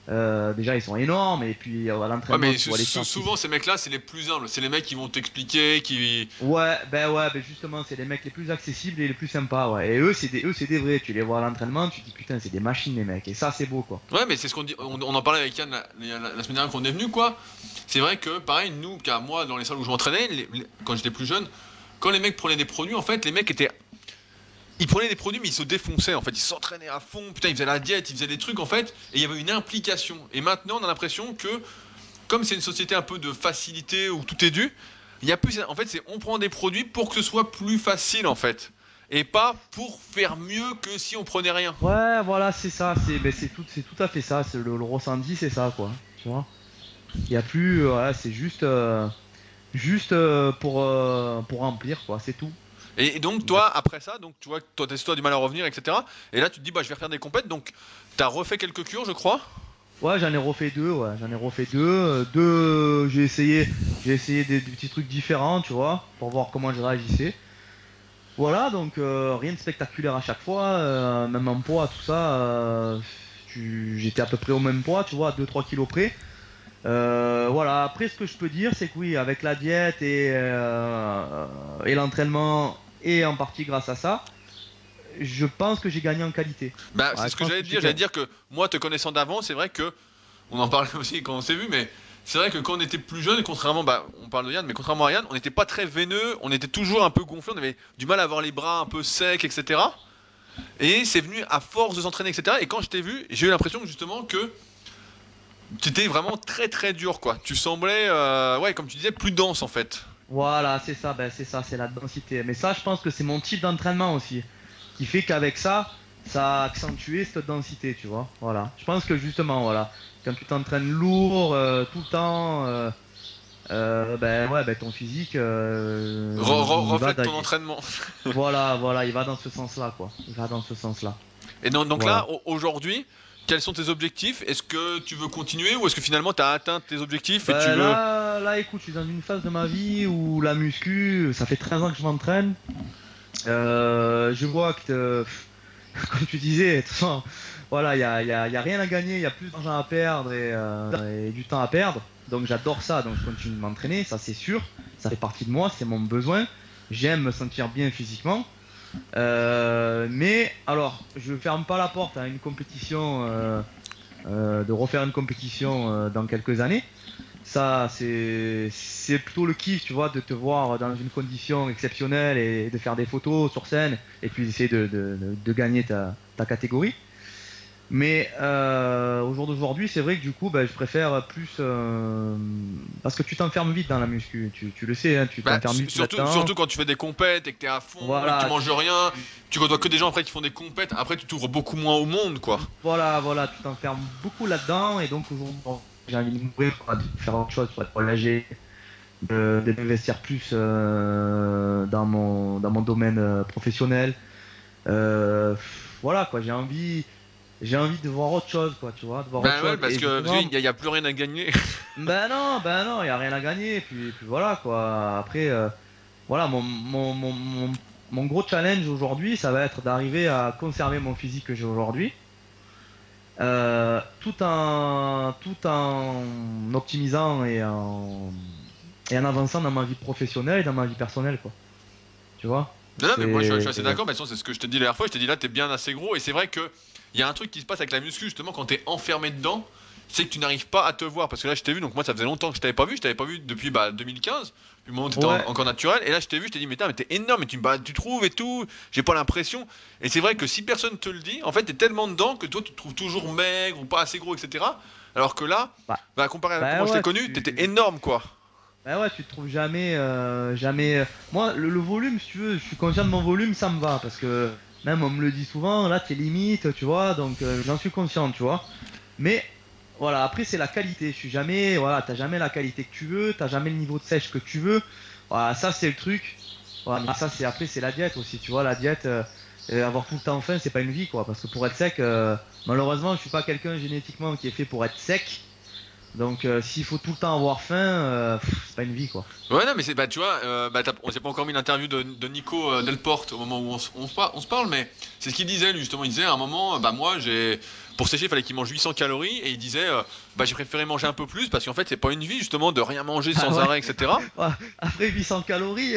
déjà, ils sont énormes. Et puis, à Ouais, l'entraînement, mais tu vois les charges. souvent ces mecs-là, c'est les plus humbles. C'est les mecs qui vont t'expliquer, qui. Ouais, ben justement, c'est les mecs les plus accessibles et les plus sympas, ouais. Et eux, c'est des vrais. Tu les vois à l'entraînement, tu te dis, putain, c'est des machines, les mecs. Et ça, c'est beau, quoi. Ouais, mais c'est ce qu'on dit. On en parlait avec Yann la semaine dernière qu'on est venu, quoi. C'est vrai que, pareil, nous, car moi, dans les salles où je m'entraînais, quand j'étais plus jeune, quand les mecs prenaient des produits, en fait, les mecs étaient. Ils prenaient des produits, mais ils se défonçaient, en fait. Ils s'entraînaient à fond. Putain, ils faisaient la diète, ils faisaient des trucs, en fait. Et il y avait une implication. Et maintenant, on a l'impression que, comme c'est une société un peu de facilité où tout est dû, il y a plus. En fait, c'est on prend des produits pour que ce soit plus facile, en fait. Et pas pour faire mieux que si on prenait rien. Ouais, voilà, c'est ça. C'est tout à fait ça. C'est le ressenti, c'est ça, quoi. Tu vois. Il y a plus, ouais, c'est juste pour remplir, quoi. C'est tout. Et donc toi, après ça, donc tu vois, toi t'as du mal à revenir, etc. Et là tu te dis bah je vais refaire des compètes, donc t'as refait quelques cures, je crois. Ouais, j'en ai refait deux, ouais, j'en ai refait deux. J'ai essayé des petits trucs différents, tu vois, pour voir comment je réagissais. Voilà, donc rien de spectaculaire à chaque fois, même en poids, tout ça, j'étais à peu près au même poids, tu vois, à 2-3 kilos près. Voilà, après ce que je peux dire, c'est que oui, avec la diète et l'entraînement, et en partie grâce à ça, je pense que j'ai gagné en qualité. Bah Ouais, c'est je ce que pense j'allais que te j'ai dire, j'allais gagné. dire que moi te connaissant d'avant, c'est vrai que on en parlait aussi quand on s'est vu, mais c'est vrai que quand on était plus jeune, contrairement, bah on parle de Yann, mais contrairement à Yann, on n'était pas très veineux, on était toujours un peu gonflé, on avait du mal à avoir les bras un peu secs, etc. Et c'est venu à force de s'entraîner, etc. Et quand je t'ai vu, j'ai eu l'impression justement que tu étais vraiment très très dur, quoi. Tu semblais, ouais, comme tu disais, plus dense en fait. Voilà, c'est ça, ben c'est ça, c'est la densité. Mais ça, je pense que c'est mon type d'entraînement aussi, qui fait qu'avec ça, ça a accentué cette densité, tu vois. Voilà. Je pense que justement, voilà, quand tu t'entraînes lourd tout le temps, ben ouais, ben ton physique, il va, Reflète ton entraînement. voilà, il va dans ce sens-là, quoi. Il va dans ce sens-là. Et donc Voilà. là, aujourd'hui, quels sont tes objectifs? Est-ce que tu veux continuer ou est-ce que finalement tu as atteint tes objectifs et tu Ben veux. là, écoute, je suis dans une phase de ma vie où la muscu, ça fait 13 ans que je m'entraîne. Je vois que, comme tu disais, de toute façon, voilà, y a rien à gagner, il y a plus d'argent à perdre et du temps à perdre. Donc j'adore ça, donc je continue de m'entraîner, ça c'est sûr. Ça fait partie de moi, c'est mon besoin. J'aime me sentir bien physiquement. Mais alors, je ferme pas la porte à une compétition, de refaire une compétition dans quelques années. Ça, c'est plutôt le kiff, tu vois, de te voir dans une condition exceptionnelle et de faire des photos sur scène et puis d'essayer de gagner ta catégorie. Mais au jour d'aujourd'hui, c'est vrai que du coup, bah, je préfère plus parce que tu t'enfermes vite dans la muscu. Tu le sais, hein, tu Bah, t'enfermes vite surtout, là-dedans. surtout quand tu fais des compètes et que t'es à fond et que tu Voilà, manges rien, tu côtoies que des gens après qui font des compètes, après tu t'ouvres beaucoup moins au monde, quoi. voilà, tu t'enfermes beaucoup là-dedans et donc aujourd'hui, bon, j'ai envie de m'ouvrir, quoi, de faire autre chose pour être relâché, d'investir plus dans mon domaine professionnel. Voilà quoi, j'ai envie de voir autre chose quoi, tu vois, de voir autre Bah ouais, chose. parce Et que parce qu'il justement, y a plus rien à gagner. ben non, il y a rien à gagner. Puis voilà quoi. Après, voilà, mon gros challenge aujourd'hui, ça va être d'arriver à conserver mon physique que j'ai aujourd'hui, tout en optimisant et en avançant dans ma vie professionnelle et dans ma vie personnelle quoi. Tu vois? Non, non, mais moi je suis C'est assez d'accord, mais de toute façon, c'est ce que je t'ai dit la dernière fois, je t'ai dit là t'es bien assez gros, et c'est vrai que il y a un truc qui se passe avec la muscu justement quand t'es enfermé dedans, c'est que tu n'arrives pas à te voir, parce que là je t'ai vu, donc moi ça faisait longtemps que je t'avais pas vu depuis 2015, depuis le moment où t'étais ouais, encore naturel, et là je t'ai vu, je t'ai dit mais t'es énorme, mais tu trouves et tout, j'ai pas l'impression, et c'est vrai que si personne te le dit, en fait t'es tellement dedans que toi tu te trouves toujours maigre ou pas assez gros, etc. Alors que là, bah, bah comparé à bah comment je t'ai ouais, connu, t'étais énorme quoi. bah ouais, tu te trouves jamais. Moi, le volume, si tu veux, je suis conscient de mon volume, ça me va parce que même on me le dit souvent, là, t'es limite, tu vois, donc j'en suis conscient, tu vois. Mais voilà, après c'est la qualité. Je suis jamais, voilà, t'as jamais la qualité que tu veux, t'as jamais le niveau de sèche que tu veux. Voilà, ça c'est le truc. Voilà, mais ça c'est après c'est la diète aussi, tu vois, la diète, avoir tout le temps faim, c'est pas une vie, quoi. Parce que pour être sec, malheureusement, je suis pas quelqu'un génétiquement qui est fait pour être sec. Donc s'il faut tout le temps avoir faim, c'est pas une vie, quoi. Ouais, non, mais c'est, bah, tu vois, on s'est pas encore mis l'interview de Nico Delporte au moment où on se parle, mais c'est ce qu'il disait, lui, justement. Il disait à un moment, bah, moi, pour sécher, il fallait qu'il mange 800 calories, et il disait, bah, j'ai préféré manger un peu plus, parce qu'en fait, c'est pas une vie, justement, de rien manger Ah sans ouais. arrêt, etc. Ouais, après 800 calories,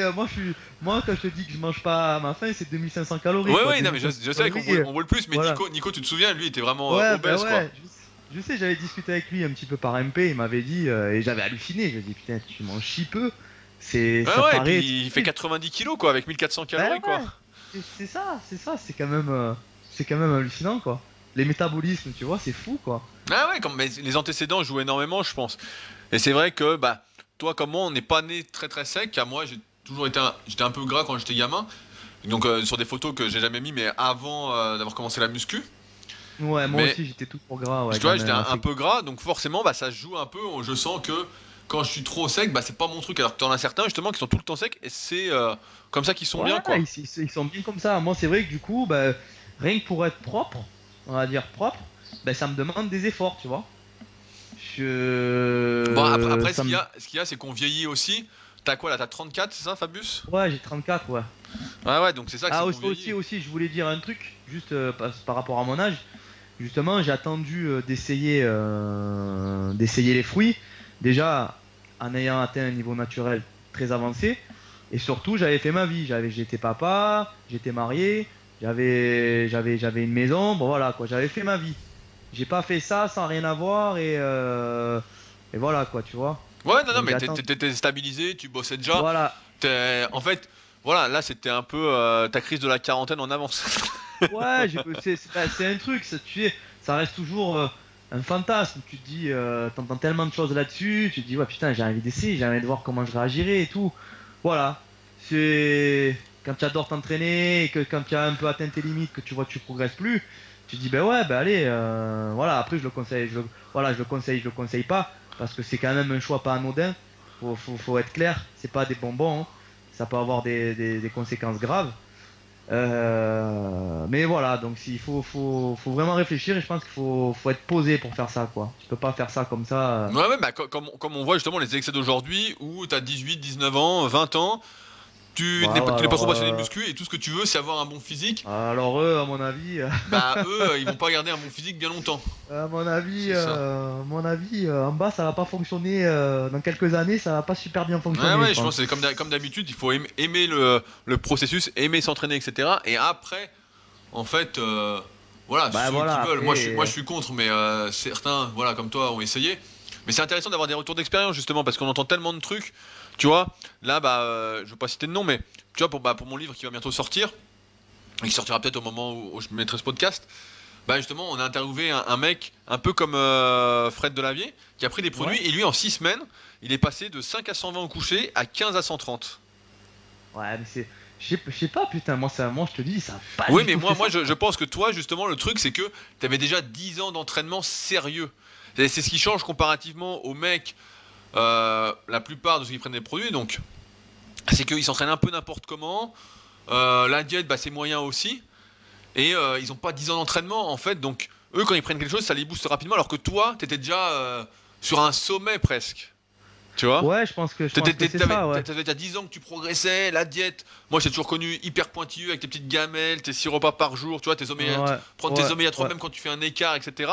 moi quand je te dis que je mange pas à ma faim, c'est 2500 calories Ouais, quoi. ouais, non, mais 2500 je sais qu'on calories, on voit le plus, mais voilà. Nico, tu te souviens, lui, était vraiment Ouais, bah obèse, quoi. ouais, je sais, j'avais discuté avec lui un petit peu par MP, il m'avait dit, et j'avais halluciné, je dit putain, tu manges si peu, Ouais, ça ouais, et paraît puis il fait stupide. 90 kilos, quoi, avec 1400 Bah calories, quoi. ouais, c'est quand même hallucinant quoi. Les métabolismes, tu vois, c'est fou quoi. Ah ouais, mais les antécédents jouent énormément, je pense. Et c'est vrai que, bah, toi comme moi, on n'est pas né très très sec. À moi, j'ai toujours été j'étais un peu gras quand j'étais gamin. Donc sur des photos que j'ai jamais mis, mais avant d'avoir commencé la muscu. Ouais, moi Mais aussi j'étais tout pour gras, ouais, tu vois, j'étais gamin, un assez. peu gras, donc forcément, bah, ça se joue un peu. Je sens que quand je suis trop sec, bah, c'est pas mon truc. Alors que t'en as certains justement qui sont tout le temps secs, et c'est comme ça qu'ils sont Ouais, bien, quoi. ils sont bien comme ça. Moi, c'est vrai que du coup, bah, rien que pour être propre, on va dire propre, bah, ça me demande des efforts, tu vois. Bon, après Ça me... ce qu'il y a, c'est qu'on vieillit aussi. T'as quoi là? T'as 34, c'est ça, Fabius? Ouais, j'ai 34, ouais. Ouais, ouais, donc c'est ça que c'est Ah, qu'on vieillit. je voulais dire un truc, juste par rapport à mon âge. Justement, j'ai attendu d'essayer les fruits. Déjà, en ayant atteint un niveau naturel très avancé. Et surtout, j'avais fait ma vie. J'étais papa, j'étais marié, j'avais une maison. Bon, voilà, quoi. J'avais fait ma vie. J'ai pas fait ça sans rien avoir et voilà, quoi, tu vois. Ouais, non, non, Donc, j'ai mais attendu. t'étais stabilisé, tu bossais déjà. Voilà. En fait, voilà, là c'était un peu ta crise de la quarantaine en avance. Ouais, c'est un truc, ça, tu sais, ça reste toujours un fantasme. Tu te dis, t'entends tellement de choses là-dessus, tu te dis, ouais, putain, j'ai envie d'essayer, j'ai envie de voir comment je réagirais et tout. Voilà. C'est quand tu adores t'entraîner et que quand tu as un peu atteint tes limites, que tu vois que tu progresses plus, tu te dis, ben ouais, ben allez, voilà. Après, voilà, je le conseille pas parce que c'est quand même un choix pas anodin. Faut être clair, c'est pas des bonbons, hein. Ça peut avoir des conséquences graves. Mais voilà, donc faut vraiment réfléchir et je pense faut être posé pour faire ça, quoi. Tu peux pas faire ça comme ça. Ouais, ouais, bah, comme on voit justement les excès d'aujourd'hui où t'as 18, 19 ans, 20 ans, Bah ouais, tu n'es pas trop passionné de muscu et tout ce que tu veux c'est avoir un bon physique. alors eux, à mon avis, Bah eux, ils vont pas garder un bon physique bien longtemps. C'est ça. à mon avis, en bas, ça va pas fonctionner. Dans quelques années, ça va pas super bien Ouais, fonctionner, je ouais, je pense pense. que c'est comme d'habitude, il faut aimer le processus, aimer s'entraîner, etc. Et après, en fait, voilà, Bah ceux qui voilà, veulent, moi je après, suis contre, mais certains, voilà, comme toi, ont essayé. Mais c'est intéressant d'avoir des retours d'expérience, justement, parce qu'on entend tellement de trucs. Tu vois, là, bah, je veux pas citer de nom, mais tu vois, pour mon livre qui va bientôt sortir, et qui sortira peut-être au moment où je mettrai ce podcast, bah justement, on a interviewé un mec un peu comme Fred Delavier qui a pris des produits Ouais. et lui en 6 semaines, il est passé de 5 à 120 au coucher à 15 à 130. Ouais, mais c'est. Je sais pas, putain, moi je te dis, ça a pas Oui, du mais tout moi, fait moi ça. je pense que toi, justement, le truc, c'est que tu avais déjà 10 ans d'entraînement sérieux. C'est ce qui change comparativement aux mecs, la plupart de ceux qui prennent des produits, donc c'est qu'ils s'entraînent un peu n'importe comment. La diète, bah, c'est moyen aussi. Et ils ont pas 10 ans d'entraînement, en fait, donc eux, quand ils prennent quelque chose, ça les booste rapidement, alors que toi, t'étais déjà sur un sommet presque. Tu vois? Ouais, je pense que c'est ça, ouais. T'avais déjà 10 ans que tu progressais, la diète. Moi, j'ai toujours connu hyper pointilleux avec tes petites gamelles, tes 6 repas par jour, tu vois, Ouais, prendre tes ouais, oméga 3 ouais. même quand tu fais un écart, etc.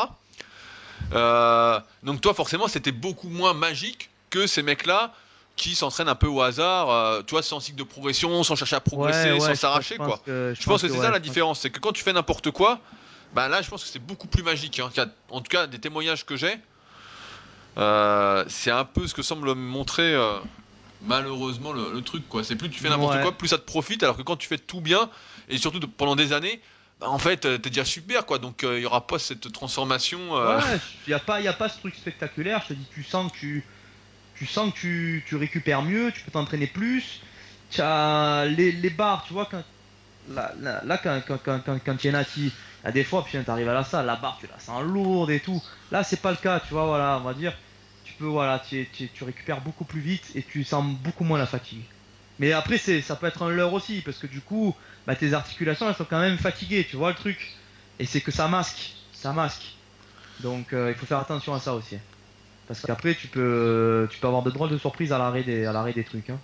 Donc, toi, forcément, c'était beaucoup moins magique que ces mecs-là qui s'entraînent un peu au hasard, tu vois, sans cycle de progression, sans chercher à Ouais, progresser, sans ouais, s'arracher, quoi. je Je pense pense que que c'est ça ouais, la je pense. différence, c'est que quand tu fais n'importe quoi, bah là, je pense que c'est beaucoup plus magique. Hein. En tout cas, des témoignages que j'ai, c'est un peu ce que semble montrer malheureusement le truc, quoi. C'est plus tu fais n'importe Ouais, quoi, plus ça te profite, alors que quand tu fais tout bien, et surtout pendant des années, bah, en fait, t'es déjà super, quoi. Donc il y aura pas cette transformation. ouais, y a pas ce truc spectaculaire. Je te dis, tu sens que tu récupères mieux, tu peux t'entraîner plus. Tu as les barres, tu vois, là, quand il y en a qui, à des fois, putain, t'arrives à la salle, la barre, tu la sens lourde et tout. Là, c'est pas le cas, tu vois, voilà, on va dire, tu peux, voilà, tu récupères beaucoup plus vite et tu sens beaucoup moins la fatigue. Mais après, ça peut être un leurre aussi, parce que du coup, bah, tes articulations, elles sont quand même fatiguées, tu vois le truc. Et c'est que ça masque. Donc, il faut faire attention à ça aussi. Parce qu'après, tu peux avoir de drôles de surprises à l'arrêt des trucs, hein,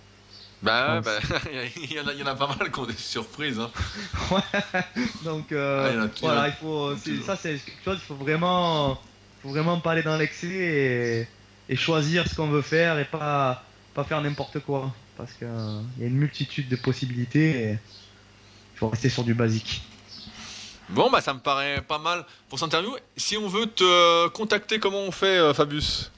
je Bah, ouais, bah, pense. il y en a pas mal qui ont des surprises. Hein. Ouais. Donc Ah, voilà, toujours. ça c'est quelque chose, faut vraiment pas aller dans l'excès et choisir ce qu'on veut faire et pas faire n'importe quoi. Parce que il y a une multitude de possibilités et il faut rester sur du basique. Bon, bah, ça me paraît pas mal pour cette interview. Si on veut te contacter, comment on fait, Fabius?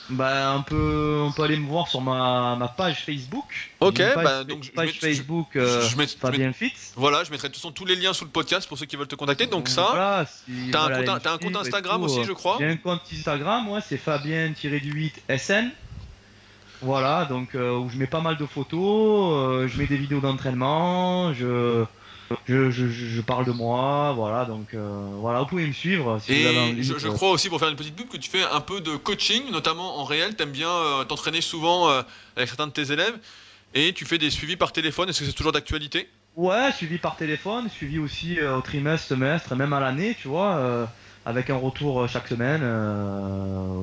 Bah, on peut aller me voir sur ma page Facebook. J'ai Ok, une bah, donc page Facebook je mets- Fabien Fitz. voilà, je mettrai de toute façon tous les liens sous le podcast pour ceux qui veulent te contacter. Donc ça, Voilà, si voilà, aller me t'as un compte suivre et Instagram tout. aussi, je crois. J'ai un compte Instagram, moi, c'est Fabien-du8SN. Voilà, donc où je mets pas mal de photos, je mets des vidéos d'entraînement, je parle de moi, voilà, donc voilà, vous pouvez me suivre si vous avez Et envie. je crois aussi, pour faire une petite pub, que tu fais un peu de coaching, notamment en réel. T'aimes bien t'entraîner souvent avec certains de tes élèves. Et tu fais des suivis par téléphone. Est-ce que c'est toujours d'actualité? Ouais, suivi par téléphone, suivi aussi au trimestre, semestre, et même à l'année, tu vois, avec un retour chaque semaine,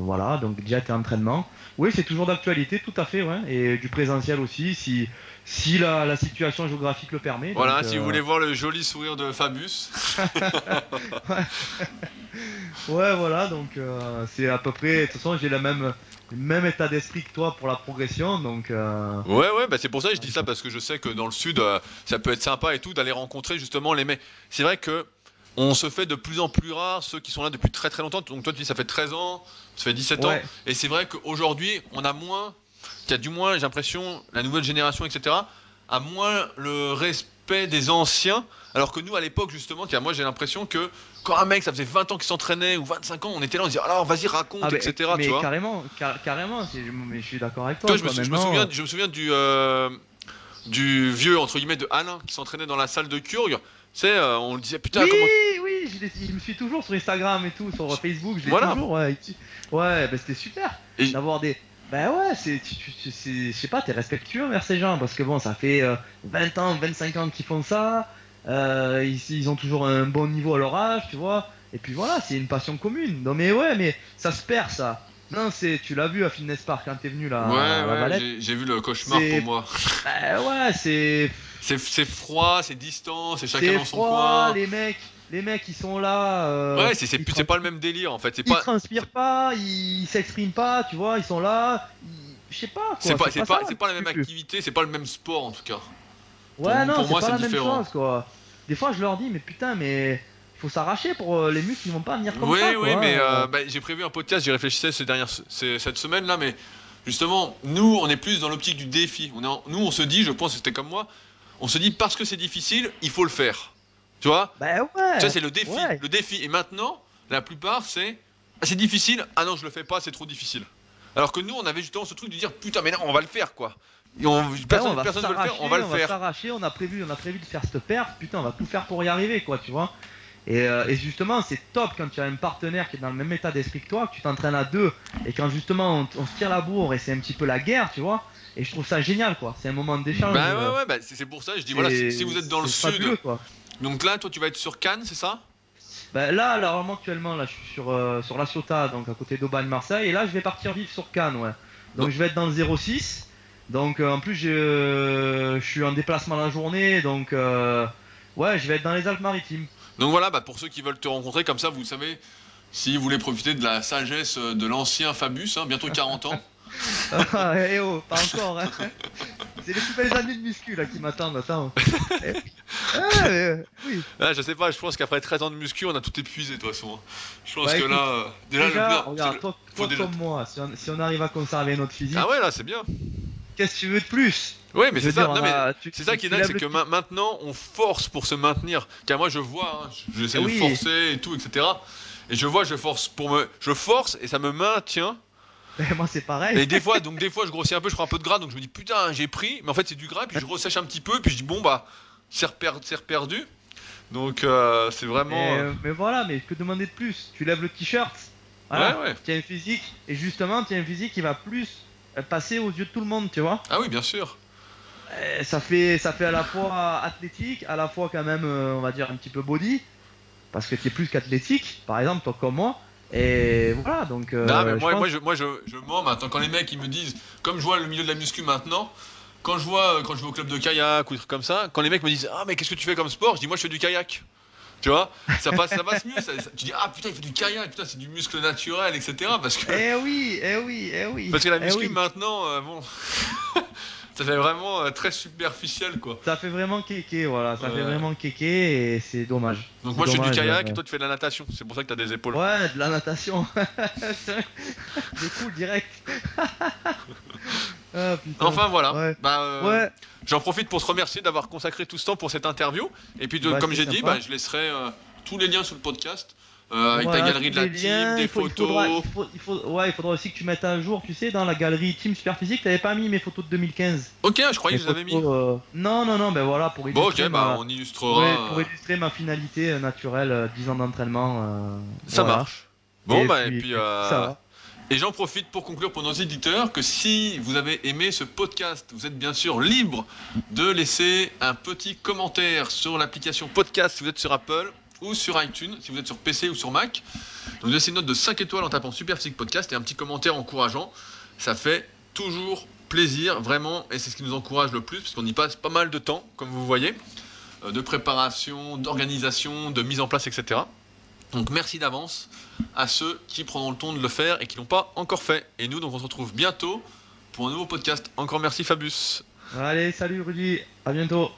voilà, donc diète et entraînement. Oui, c'est toujours d'actualité, tout à fait, ouais, et du présentiel aussi, si la situation géographique le permet, Voilà, donc si vous voulez voir le joli sourire de Fabius. ouais, voilà, donc c'est à peu près, de toute façon, j'ai le même état d'esprit que toi pour la progression, donc Ouais, ouais, bah c'est pour ça que je dis ça, parce que je sais que dans le sud, ça peut être sympa et tout d'aller rencontrer justement les mecs. C'est vrai que on se fait de plus en plus rare ceux qui sont là depuis très très longtemps. Donc toi tu dis ça fait 13 ans, ça fait 17 ans. ouais, Et c'est vrai qu'aujourd'hui, on a moins, qu'il y a du moins, j'ai l'impression, la nouvelle génération, etc., a moins le respect des anciens. Alors que nous, à l'époque, justement, moi j'ai l'impression que quand un mec, ça faisait 20 ans qu'il s'entraînait, ou 25 ans, on était là, on disait, alors vas-y, raconte, ah ben, etc., tu mais vois. carrément, mais je suis d'accord avec Toi, toi, quoi, je me souviens du vieux, entre guillemets, de Alain, qui s'entraînait dans la salle de Kurg. Tu sais, on le disait, putain, Oui, comment. oui, il me suit toujours sur Instagram et tout, sur Facebook, je l'ai Voilà. toujours, ouais. Ouais, bah c'était super Et d'avoir des. Bah ouais, je sais pas, t'es respectueux envers ces gens, parce que bon, ça fait 20 ans, 25 ans qu'ils font ça, ils ont toujours un bon niveau à leur âge, tu vois, et puis voilà, c'est une passion commune. Non mais ouais, mais ça se perd ça. Non, tu l'as vu à Fitness Park quand t'es venu ouais, à la ouais, Valette, j'ai vu le cauchemar pour c'est. moi. Bah ouais, C'est froid, c'est distant, c'est chacun c'est dans son froid, coin. les mecs ils sont là, Ouais, ils c'est pas le même délire en fait. ils transpirent pas, ils s'expriment pas, tu vois, ils sont là, je sais pas quoi, c'est pas ça c'est pas la non même plus. activité, c'est pas le même sport en tout cas. Ouais, non, Pour c'est moi, pas c'est la même différent. chose quoi. Des fois je leur dis, mais putain, mais faut s'arracher pour les muscles, ils vont pas venir comme Oui, ça oui, quoi. mais bah, j'ai prévu un podcast, j'y réfléchissais cette semaine là, mais justement, nous, on est plus dans l'optique du défi. Nous, on se dit, je pense que c'était comme moi, on se dit parce que c'est difficile, il faut le faire. Tu vois? Bah ouais. Ça, c'est le défi. Ouais. Le défi. Et maintenant, la plupart, c'est difficile. Ah non, je le fais pas, c'est trop difficile. Alors que nous, on avait justement ce truc de dire putain, mais non, on va le faire quoi. Et personne ne veut le faire, on va le On va faire. s'arracher, on a prévu de faire cette perf, putain, on va tout faire pour y arriver, quoi, tu vois. Et justement, c'est top quand tu as un partenaire qui est dans le même état d'esprit que toi, que tu t'entraînes à deux, et quand justement on se tire la bourre et c'est un petit peu la guerre, tu vois. Et je trouve ça génial, quoi. C'est un moment d'échange. Bah ouais, bah, c'est pour ça, je dis voilà, si vous êtes dans le sud. Fabuleux, quoi. Donc là, toi, tu vas être sur Cannes, c'est ça? Bah là, alors actuellement, là, je suis sur La Ciotat, donc à côté d'Aubagne-Marseille, et là, je vais partir vivre sur Cannes, ouais. Donc je vais être dans le 06. Donc en plus, je suis en déplacement la journée, donc ouais, je vais être dans les Alpes-Maritimes. Donc voilà, bah, pour ceux qui veulent te rencontrer, comme ça, vous savez, si vous voulez profiter de la sagesse de l'ancien Fabius, hein, bientôt 40 ans. Ah, eh oh, pas encore, hein. C'est les plus belles années de muscu là qui m'attendent, attends. Oui. Ah, je sais pas, je pense qu'après 13 ans de muscu, on a tout épuisé de toute façon. Hein. Je pense Bah, que écoute, là, déjà, regarde, toi comme moi, si on arrive à conserver notre physique, Ah ouais, là, c'est bien. qu'est-ce que tu veux de plus? Ouais, mais Je veux c'est ça, dire, non, mais c'est ça tu qui est dingue, c'est lèves que le- maintenant, on force pour se maintenir. Car moi, je vois, hein, j'essaie Oui. de forcer et tout, etc. Et je vois, je force et ça me maintient. Moi c'est pareil. Et des fois, je grossis un peu, je prends un peu de gras, donc je me dis putain, j'ai pris, mais en fait c'est du gras, puis je ressèche un petit peu, puis je dis bon bah, c'est reperdu. Donc c'est vraiment. Mais voilà, mais que demander de plus? Tu lèves le t-shirt, voilà, Ouais. tu as un physique, et justement, tu as un physique qui va plus passer aux yeux de tout le monde, tu vois. Ah oui, bien sûr. Ça fait à la fois athlétique, à la fois quand même, on va dire, un petit peu body, parce que tu es plus qu'athlétique, par exemple, toi comme moi. Et voilà, donc. Non, mais je pense- je mens maintenant. Quand les mecs ils me disent, comme je vois le milieu de la muscu maintenant, quand je vais au club de kayak ou des trucs comme ça, quand les mecs me disent ah mais qu'est-ce que tu fais comme sport, je dis moi je fais du kayak. Tu vois, ça passe mieux. Tu dis ah putain il fait du kayak, putain c'est du muscle naturel, etc. Parce que Eh oui. la muscu oui. maintenant, bon, ça fait vraiment très superficiel quoi. Ça fait vraiment kéké, voilà, ça Ouais. fait vraiment kéké, et c'est dommage. Donc C'est moi je fais du dommage, kayak et toi tu fais de la natation. C'est pour ça que t'as des épaules. Ouais, de la natation. Des coups direct. Ah, putain. Enfin voilà. Ouais. Bah, Ouais. j'en profite pour te remercier d'avoir consacré tout ce temps pour cette interview. Et puis Bah, comme c'est j'ai dit, sympa. bah, je laisserai tous les liens sous le podcast avec Voilà, ta galerie de la tous les liens, team, des photos. il faudra aussi que tu mettes à jour, tu sais, dans la galerie Team Superphysique, t'avais pas mis mes photos de 2015. Ok, je croyais Les que je les avais mis. photos, non, ben voilà, pour Bon illustrer, ok, bah on illustrera. pour illustrer ma finalité naturelle, 10 ans d'entraînement. Ça voilà. marche. Bon bah et puis, puis ça va. et j'en profite pour conclure pour nos éditeurs que si vous avez aimé ce podcast, vous êtes bien sûr libre de laisser un petit commentaire sur l'application podcast si vous êtes sur Apple ou sur iTunes si vous êtes sur PC ou sur Mac. Donc laissez une note de 5 étoiles en tapant Super Physique Podcast et un petit commentaire encourageant. Ça fait toujours plaisir, vraiment, et c'est ce qui nous encourage le plus parce qu'on y passe pas mal de temps, comme vous voyez, de préparation, d'organisation, de mise en place, etc. Donc merci d'avance à ceux qui prendront le temps de le faire et qui l'ont pas encore fait. Et nous, donc on se retrouve bientôt pour un nouveau podcast. Encore merci Fabius. Allez, salut Rudy, à bientôt.